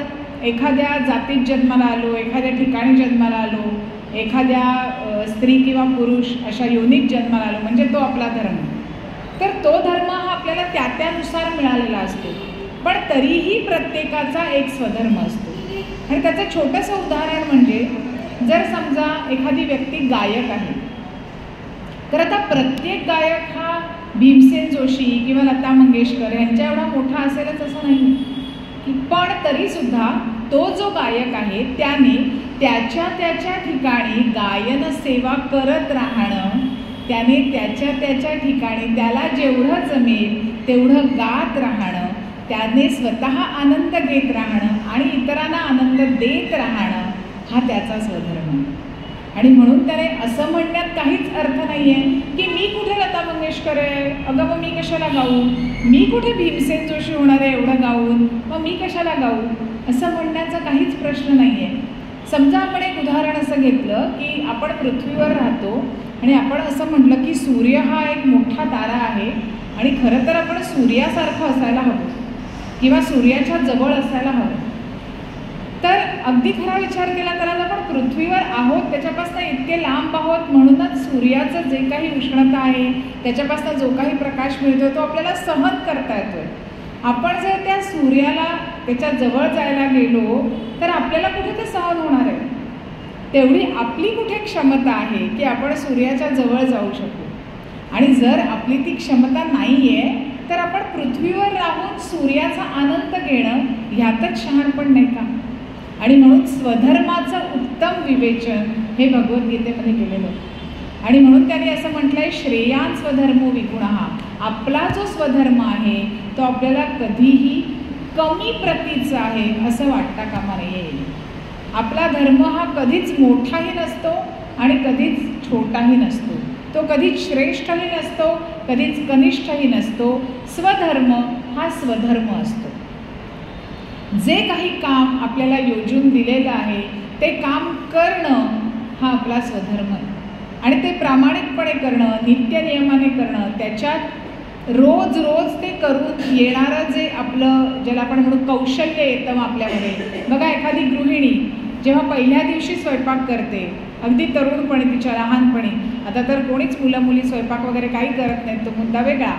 एखाद्या जातीत जन्माला आलो, एखाद्या ठिकाणी जन्माला आलो, एखाद्या स्त्री किंवा पुरुष अशा योनीत जन्माला आलो म्हणजे तो आपला धर्म. तर तो धर्म हा आपल्याला त्यानुसार मिळालेला असतो, पण तरीही प्रत्येकाचा एक स्वधर्म असतो. आणि त्याचं छोटंसं उदाहरण म्हणजे जर समजा एखादी व्यक्ती गायक आहे, तर आता प्रत्येक गायक हा भीमसेन जोशी किंवा लता मंगेशकर यांच्या एवढा मोठा असेलच असं नाही की, पण तरीसुद्धा तो जो गायक आहे त्याने त्याच्या ठिकाणी गायन सेवा करत राहणं, त्याने त्याच्या ठिकाणी त्याला जेवढं जमेल तेवढं गात राहणं, त्याने स्वतः आनंद घेत राहणं आणि इतरांना आनंद देत राहणं हा त्याचा स्वधर्म. आणि म्हणून त्याने असं म्हणण्यात काहीच अर्थ नाही आहे की मी कुठे लता मंगेशकर आहे, अगं मग मी कशाला गाऊ, मी कुठे भीमसेन जोशी होणार आहे एवढं गाऊन, मग मी कशाला गाऊ, असं म्हणण्याचा काहीच प्रश्न नाही आहे. समजा आपण एक उदाहरण असं घेतलं की आपण पृथ्वीवर राहतो आणि आपण असं म्हटलं की सूर्य हा एक मोठा तारा आहे आणि खरं तर आपण सूर्यासारखं असायला हवं किंवा सूर्याच्या जवळ असायला हवं. तर अगदी खरा विचार केला तर आज आपण पृथ्वीवर आहोत, त्याच्यापासून इतके लांब आहोत म्हणूनच सूर्याचं जे काही उष्णता आहे, त्याच्यापासून जो काही प्रकाश मिळतो तो आपल्याला सहन करता येतोय. आपण जर त्या सूर्याला त्याच्या जवळ जायला गेलो तर आपल्याला कुठे ते सहन होणार आहे? तेवढी आपली कुठे क्षमता आहे की आपण सूर्याच्या जवळ जाऊ शकू? आणि जर आपली ती क्षमता नाही आहे तर आपण पृथ्वीवर राहून सूर्याचा आनंद घेणं ह्यातच शहाणपण नाही का? आणि म्हणून स्वधर्माचं उत्तम विवेचन हे भगवद्गीतेमध्ये केलेलं आहे. आणि म्हणून त्यांनी असं म्हटलंय, श्रेयान स्वधर्मो विगुणः. आपला जो स्वधर्म आहे तो आपल्याला कधीही कमी प्रतीचा आहे असं वाटता कामा नये. आपला धर्म हा कधीच मोठाही नसतो आणि कधीच छोटाही नसतो, तो कधीच श्रेष्ठही नसतो, कधीच कनिष्ठही नसतो. स्वधर्म हा स्वधर्म असतो. जे काही काम आपल्याला योजून दिलेलं आहे ते काम करणं हा आपला स्वधर्म आहे. आणि ते प्रामाणिकपणे करणं, नित्यनियमाने करणं, त्याच्यात रोज ते करून येणारं जे आपलं ज्याला आपण म्हणू कौशल्य येतं आपल्यामध्ये. बघा, एखादी गृहिणी जेव्हा पहिल्या दिवशी स्वयंपाक करते, अगदी तरुणपणी, तिच्या लहानपणी, आता तर कोणीच मुलं मुली स्वयंपाक वगैरे काही करत नाहीत, तो मुद्दा वेगळा,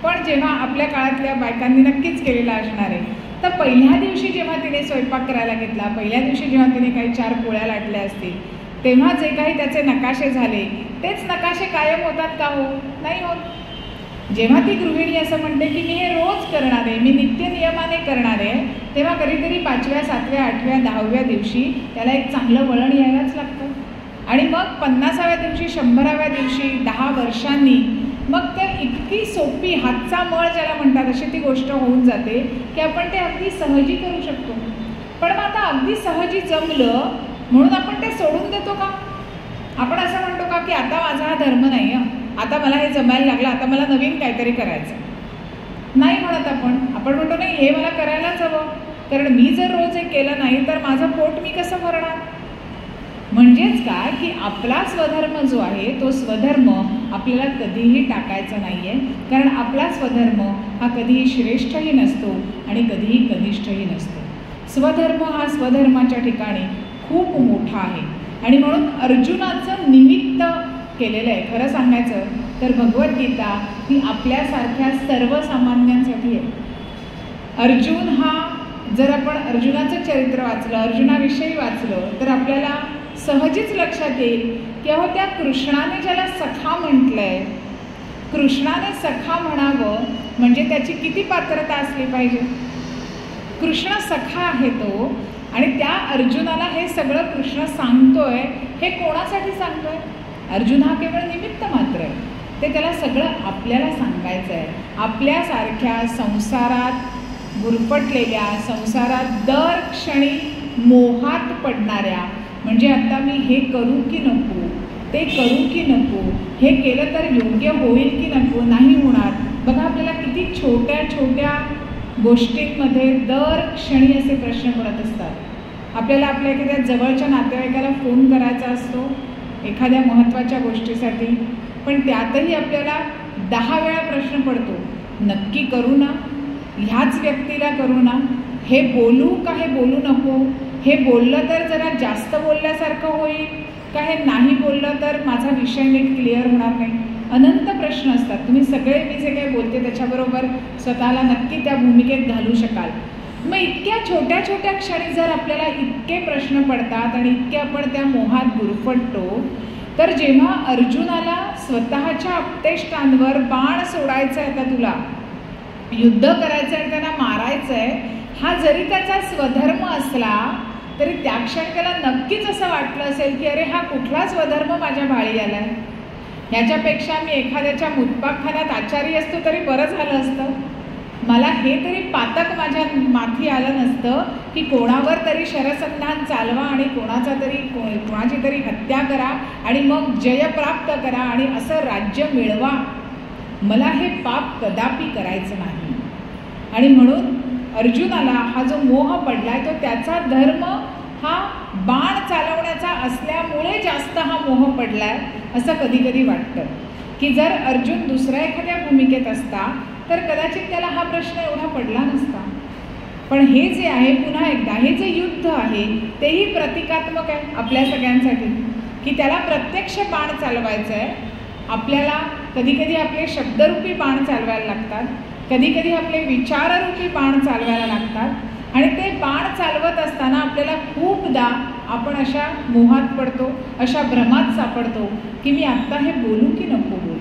पण जेव्हा आपल्या काळातल्या बायकांनी नक्कीच केलेला असणार आहे, तर पहिल्या दिवशी जेव्हा तिने स्वयंपाक करायला घेतला, पहिल्या दिवशी जेव्हा तिने काही 4 पोळ्या लाटल्या असतील, तेव्हा जे काही त्याचे नकाशे झाले तेच नकाशे कायम होतात का? हो, नाही होत. जेव्हा ती गृहिणी असं म्हणते की मी हे रोज करणार आहे, मी नित्यनियमाने करणार आहे, तेव्हा कधीतरी 5व्या, 7व्या, 8व्या, 10व्या दिवशी त्याला एक चांगलं वळण यायलाच लागतं. आणि मग 50व्या दिवशी, 100व्या दिवशी, 10 वर्षांनी मग तर इतकी सोपी हातचा मळ ज्याला म्हणतात अशी ती गोष्ट होऊन जाते की आपण ते अगदी सहजी करू शकतो. पण मग आता अगदी सहजी जमलं म्हणून आपण ते सोडून देतो का? आपण असं म्हणतो का की आता माझा हा धर्म नाही, आता मला हे जमायला लागलं, आता मला नवीन काहीतरी करायचं नाही म्हणत आपण म्हणतो नाही, हे मला करायलाच हवं, कारण मी जर रोज हे केलं नाही तर माझं पोट मी कसं भरणार? म्हणजेच काय की आपला स्वधर्म जो आहे तो स्वधर्म आपल्याला कधीही टाकायचा नाही आहे, कारण आपला स्वधर्म हा कधीही श्रेष्ठही नसतो आणि कधीही कनिष्ठही नसतो. स्वधर्म हा स्वधर्माच्या ठिकाणी खूप मोठा आहे. आणि म्हणून अर्जुनाचं निमित्त केलेलं आहे. खरं सांगायचं तर भगवद्गीता ही आपल्यासारख्या सर्वसामान्यांसाठी आहे. अर्जुन हा, जर आपण अर्जुनाचं चरित्र वाचलं, अर्जुनाविषयी वाचलं, तर आपल्याला सहजच लक्षात येईल की अहो त्या कृष्णाने ज्याला सखा म्हटलंय, कृष्णाने सखा म्हणावं म्हणजे त्याची किती पात्रता असली पाहिजे. कृष्ण सखा आहे तो, आणि त्या अर्जुनाला हे सगळं कृष्ण सांगतोय. हे कोणासाठी सांगतोय? अर्जुन हा केवळ निमित्त मात्र आहे. ते त्याला सगळं आपल्याला सांगायचं आहे. आपल्यासारख्या संसारात गुरफटलेल्या, संसारात दर क्षणी मोहात पडणाऱ्या, म्हणजे आता मी हे करू की नको, ते करू की नको, हे केलं तर योग्य होईल की नको, नाही होणार. बघा, आपल्याला किती छोट्या छोट्या गोष्टींमध्ये दर क्षणी असे प्रश्न पडत असतात. आपल्याला आपल्या एखाद्या जवळच्या नातेवाईकाला फोन करायचा असतो एखाद्या महत्त्वाच्या गोष्टीसाठी, पण त्यातही आपल्याला 10 वेळा प्रश्न पडतो, नक्की करू ना, ह्याच व्यक्तीला करू ना, हे बोलू का हे बोलू नको, हे बोललं तर जरा जास्त बोलल्यासारखं होईल का हे नाही बोललं तर माझा विषय नीट क्लिअर होणार नाही. अनंत प्रश्न असतात. तुम्ही सगळे मी जे काही बोलते त्याच्याबरोबर स्वतःला नक्की त्या भूमिकेत घालू शकाल. मग इतक्या छोट्या छोट्या क्षणी जर आपल्याला इतके प्रश्न पडतात आणि इतके आपण त्या मोहात गुरफटतो, तर जेव्हा अर्जुनाला स्वतःच्या अपतेष्टांवर बाण सोडायचा आहे, आता तुला युद्ध करायचं आहे, त्यांना मारायचं आहे, हा जरी त्याचा स्वधर्म असला तरी त्या क्षणी त्याला नक्कीच असं वाटलं असेल की अरे हा कुठला स्वधर्म माझ्या भाळी आलाय, ह्याच्यापेक्षा मी एखाद्याच्या मुतपाकखान्यात आचारी असतो तरी बरं झालं असतं. मला हे तरी पातक माझ्या माथी आलं नसतं की कोणावर तरी शरसंधान चालवा आणि कोणाची तरी हत्या करा आणि मग जय प्राप्त करा आणि असं राज्य मिळवा. मला हे पाप कदापि करायचं नाही. आणि म्हणून अर्जुनाला हा जो मोह पडलाय तो त्याचा धर्म हा बाण चालवण्याचा असल्यामुळे जास्त हा मोह पडलाय असं कधी कधी वाटतं. की जर अर्जुन दुसऱ्या एखाद्या भूमिकेत असता तर कदाचित त्याला हा प्रश्न एवढा पडला नसता. पण हे जे आहे, पुन्हा एकदा हे जे युद्ध आहे तेही प्रतिकात्मक आहे आपल्या सगळ्यांसाठी, की त्याला प्रत्यक्ष बाण चालवायचं आहे. आपल्याला कधी कधी आपले शब्दरूपी बाण चालवायला लागतात, कधी कधी आपले विचाररूपी बाण चालवायला लागतात आणि ते बाण चालवत असताना आपल्याला खूपदा आपण अशा मोहात पडतो, अशा भ्रमात सापडतो की मी आत्ता हे बोलू की नको बोलू,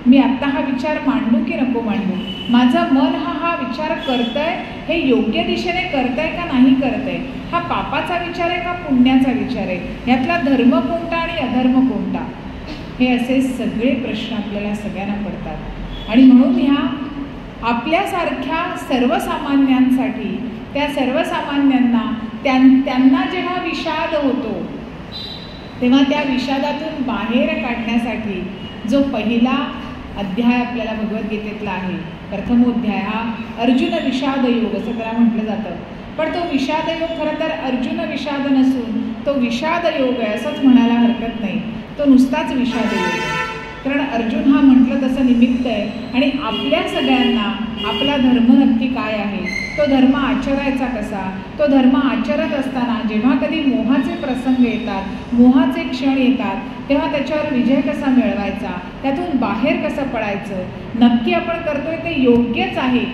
मी आत्ता हा विचार मांडू की नको मांडू, माझं मन हा विचार करतंय, हे योग्य दिशेने करतंय का नाही करतंय, हा पापाचा विचार आहे का पुण्याचा विचार आहे, ह्यातला धर्म कोणता आणि अधर्म कोणता, हे असे सगळे प्रश्न आपल्याला सगळ्यांना पडतात. आणि म्हणून ह्या आपल्यासारख्या सर्वसामान्यांसाठी, त्या सर्वसामान्यांना त्यांना जेव्हा विषाद होतो तेव्हा त्या विषादातून बाहेर काढण्यासाठी जो पहिला अध्याय आपल्याला भगवद्गीतेतला आहे, प्रथमोध्याय, हा अर्जुन विषाद योग असं त्याला म्हटलं जातं. पण तो विषाद योग खरं तर अर्जुन विषाद नसून तो विषाद योग आहे असंच म्हणायला हरकत नाही. तो नुसताच विषाद योग आहे. कारण अर्जुन हा म्हटलं तसं निमित्त आहे आणि आपल्या सगळ्यांना आपला धर्म नक्की काय आहे, तो धर्म आचरायचा कसा, तो धर्म आचरत असताना जेव्हा कधी मोहाचे प्रसंग येतात, मोहाचे क्षण येतात, तेव्हा त्याच्यावर विजय कसा मिळवायचा, त्यातून बाहेर कसं पडायचं, नक्की आपण करतोय ते योग्यच आहे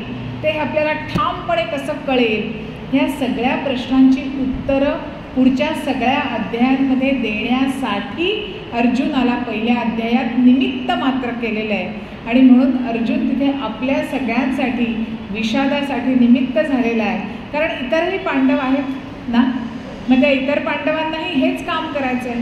ते आपल्याला ठामपणे कसं कळेल, ह्या सगळ्या प्रश्नांची उत्तरं पुढच्या सगळ्या अध्यायांमध्ये देण्यासाठी अर्जुनाला पहिल्या अध्यायात निमित्त मात्र केलेलं आहे. आणि म्हणून अर्जुन तिथे आपल्या सगळ्यांसाठी विषादासाठी निमित्त झालेला आहे. कारण इतरही पांडव आहेत ना, मग त्या इतर पांडवांनाही हेच काम करायचं आहे.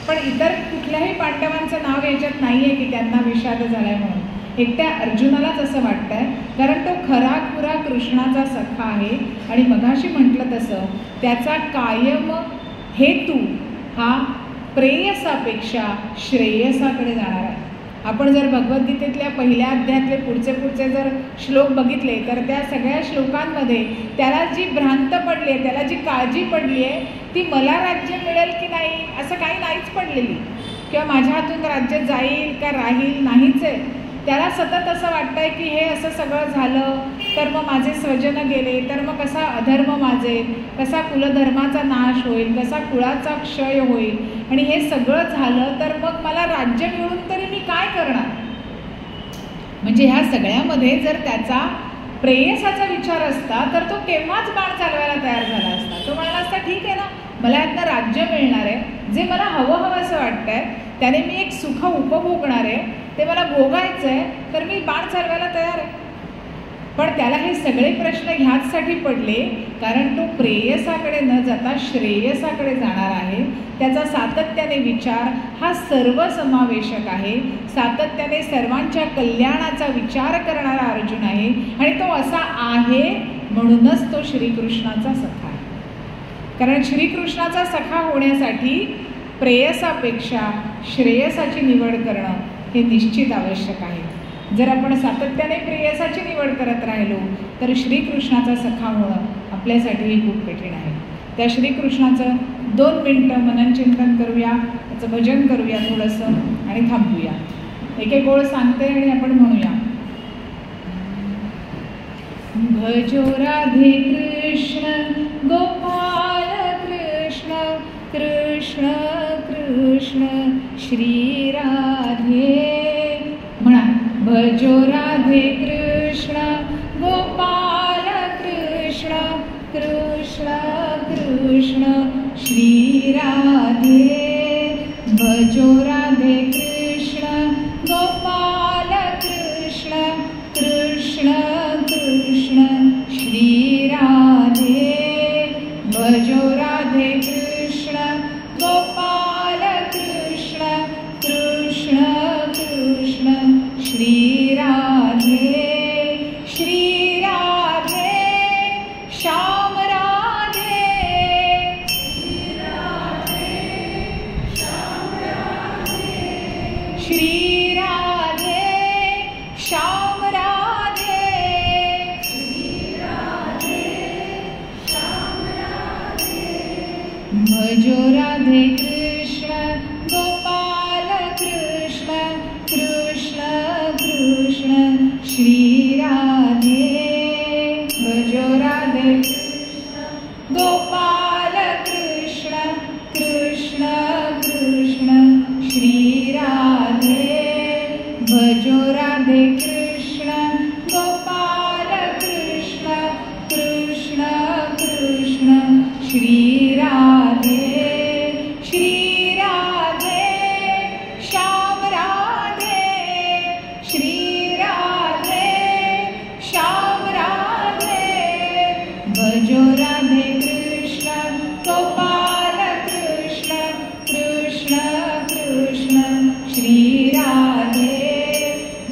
पण इतर कुठल्याही पांडवांचं नाव याच्यात नाही आहे की त्यांना विषाद झाला आहे म्हणून. एकट्या अर्जुनालाच असं वाटतं आहे, कारण तो खरा खुरा कृष्णाचा सखा आहे. आणि मगाशी म्हटलं तसं त्याचा कायम हेतू हा प्रेयसापेक्षा श्रेयसाकडे जाणार आहे. आपण जर भगवद्गीतेतल्या पहिल्या अध्यायातले पुढचे जर श्लोक बघितले तर त्या सगळ्या श्लोकांमध्ये त्याला जी भ्रांत पडली आहे, त्याला जी काळजी पडली आहे ती मला राज्य मिळेल की नाही असं काही नाहीच पडलेली, किंवा माझ्या हातून राज्य जाईल का राहील नाहीच आहे. त्याला सतत असं वाटतंय की हे असं सगळं झालं तर मग माझे स्वजन गेले तर मग कसा अधर्म माजेल, कसा कुलधर्माचा नाश होईल, कसा कुळाचा क्षय होईल, आणि हे सगळं झालं तर मग मला राज्य मिळून तरी मी काय करणार. म्हणजे ह्या सगळ्यामध्ये जर त्याचा प्रेयसाचा विचार असता तर तो केव्हाच बाण चालवायला तयार झाला असता. तो म्हणाला असता ठीक आहे ना, मला यातनं राज्य मिळणार आहे, जे मला हवं असं वाटतंय त्याने मी एक सुख उपभोगणार आहे, ते मला भोगायचं आहे, तर मी बाण चालवायला तयार आहे. पण त्याला हे सगळे प्रश्न ह्याचसाठी पडले कारण तो प्रेयसाकडे न जाता श्रेयसाकडे जाणार आहे. त्याचा सातत्याने विचार हा सर्वसमावेशक आहे, सातत्याने सर्वांच्या कल्याणाचा विचार करणारा अर्जुन आहे. आणि तो असा आहे म्हणूनच तो श्रीकृष्णाचा सखा आहे. कारण श्रीकृष्णाचा सखा होण्यासाठी प्रेयसापेक्षा श्रेयसाची निवड करणं हे निश्चित आवश्यक आहे. जर आपण सातत्याने प्रेयसाची निवड करत राहिलो तर श्रीकृष्णाचा सखा होणं आपल्यासाठीही खूप कठीण आहे. त्या श्रीकृष्णाचं 2 मिनटं मननचिंतन करूया, त्याचं भजन करूया थोडंसं आणि थांबूया. एक एक ओळ सांगते आणि आपण म्हणूया. भजो राधे कृष्ण गोपाल कृष्ण कृष्ण कृष्ण श्री राधे. म्हणा भजो राधे कृष्ण गोपाल कृष्ण कृष्ण कृष्ण श्री राधे. भजो राधे कृष्ण गोपाल कृष्ण कृष्ण कृष्ण श्री राधे. भजो राधे कृष्ण गोपाल कृष्ण कृष्ण कृष्ण श्री राधे. श्री राधे श्याम राधे. श्री राधे श्याम राधे. भजो राधे कृष्ण गोपाल कृष्ण कृष्ण कृष्ण श्री राधे. भजो राधे गोपाल कृष्ण कृष्ण कृष्ण श्री राधे. भजो राधे कृष्ण गोपाल कृष्ण कृष्ण कृष्ण श्री राधे. श्री राधे श्याम राधे. श्री राधे श्याम राधे. भजो राधे कृष्ण गोपाल कृष्ण कृष्ण कृष्ण श्री राधे.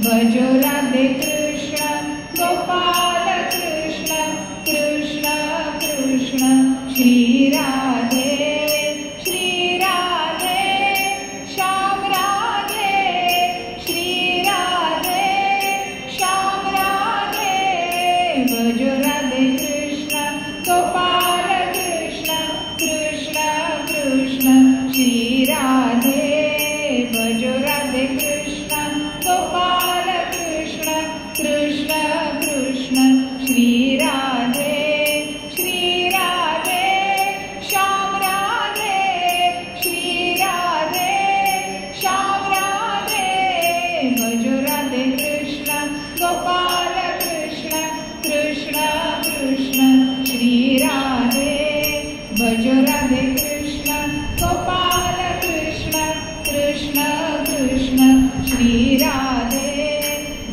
भजो राधे कृष्ण गोपाल कृष्ण कृष्ण कृष्ण श्री राधे. श्री राधे श्याम राधे. श्री राधे श्याम राधे. भजो राधे कृष्ण गोपाल कृष्ण कृष्ण कृष्ण श्री राधे. भजो राधे कृष्ण गोपाल कृष्ण कृष्ण कृष्ण श्री राधे. श्री राधे श्याम राधे. श्री राधे श्याम राधे. भजो राधे कृष्ण गोपाल कृष्ण कृष्ण कृष्ण श्री राधे. भजो राधे कृष्ण गोपाल कृष्ण कृष्ण कृष्ण श्री राधे.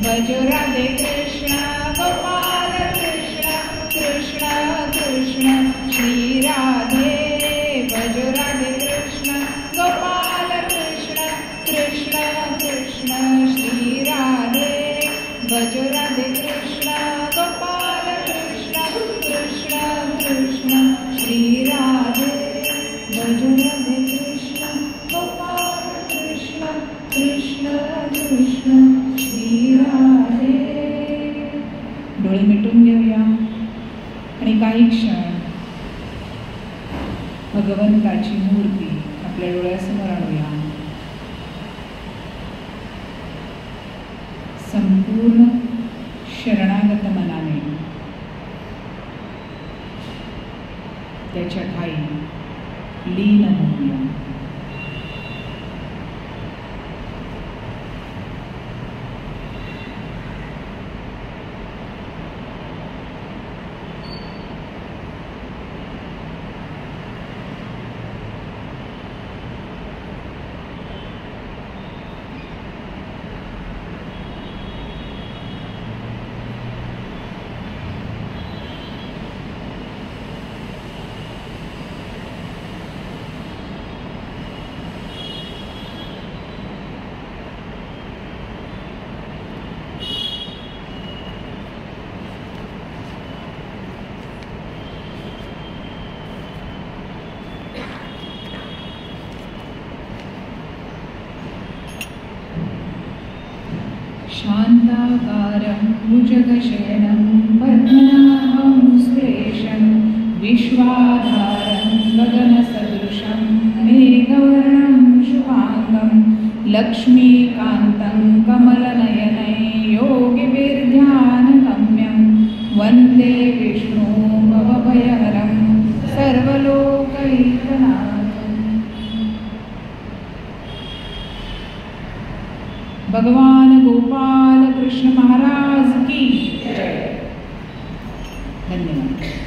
भजो राधे कृष्ण गोपाल कृष्ण कृष्ण कृष्ण श्री राधे. भजो राधे कृष्ण गोपाल कृष्ण कृष्ण कृष्ण श्री राधे. भजो राधे कृष्ण गोपाल कृष्ण कृष्ण कृष्ण श्री राधे. भजो राधे कृष्ण गोपाल कृष्ण कृष्ण कृष्ण श्री राधे. डोळे मिटून घेऊया आणि काही क्षण भगवंताची मूर्ती आपल्या डोळ्यासमोर आणूया. संपूर्ण शरणागत मनाने त्याच्या ठाई लीन होऊया. शान्ताकारं भुजगशयनं पद्मनाभं सुरेशं विश्वाधारं गगनसदृशं मेघवर्णं शुभांगं लक्ष्मीकान्तं कमलनयनै योगिभिर्ध्यानगम्यं वंदे विष्णु भवभयहरं सर्वलोकैकनाथं। भगवान गोपाल कृष्ण महाराज की जय। धन्यवाद।